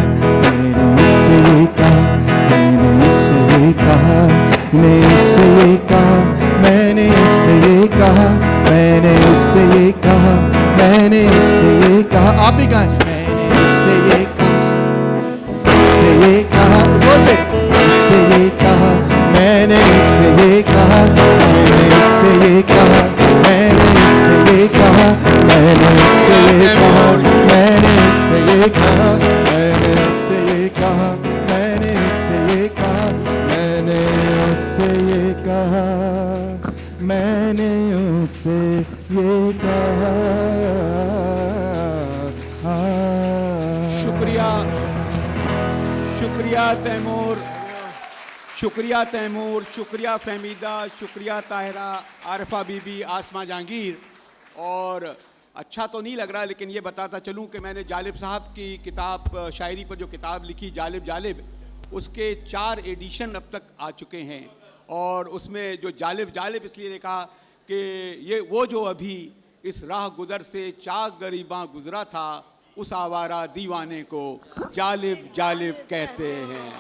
मैंने उससे ये कहा, मैंने उससे ये कहा, मैंने उससे ये कहा, मैंने उससे ये कहा, मैंने उससे ये कहा, मैंने उससे ये कहा। आप ही गाएं। मैंने उससे ये कहा, उससे ये कहा, जोर से, उससे ये कहा, मैंने उससे ये कहा, मैंने उससे ये कहा, मैंने उससे ये कहा, मैंने उससे ये कहा, मैंने उससे ये कहा, मैंने उससे ये कहा, मैंने उससे ये कहा, मैंने उससे ये कहा, मैंने उससे ये कहा। शुक्रिया, शुक्रिया तैमूर, शुक्रिया तैमूर, शुक्रिया फहमीदा, शुक्रिया ताहिरा, आरिफा बीबी, आसमा जहांगीर। और अच्छा तो नहीं लग रहा, लेकिन ये बताता चलूँ कि मैंने जालिब साहब की किताब, शायरी पर जो किताब लिखी जालिब जालिब, उसके 4 एडिशन अब तक आ चुके हैं। और उसमें जो जालिब जालिब इसलिए लिखा कि ये वो जो अभी इस राह गुज़र से चाक गरीबां गुज़रा था, उस आवारा दीवाने को जालिब जालिब कहते हैं।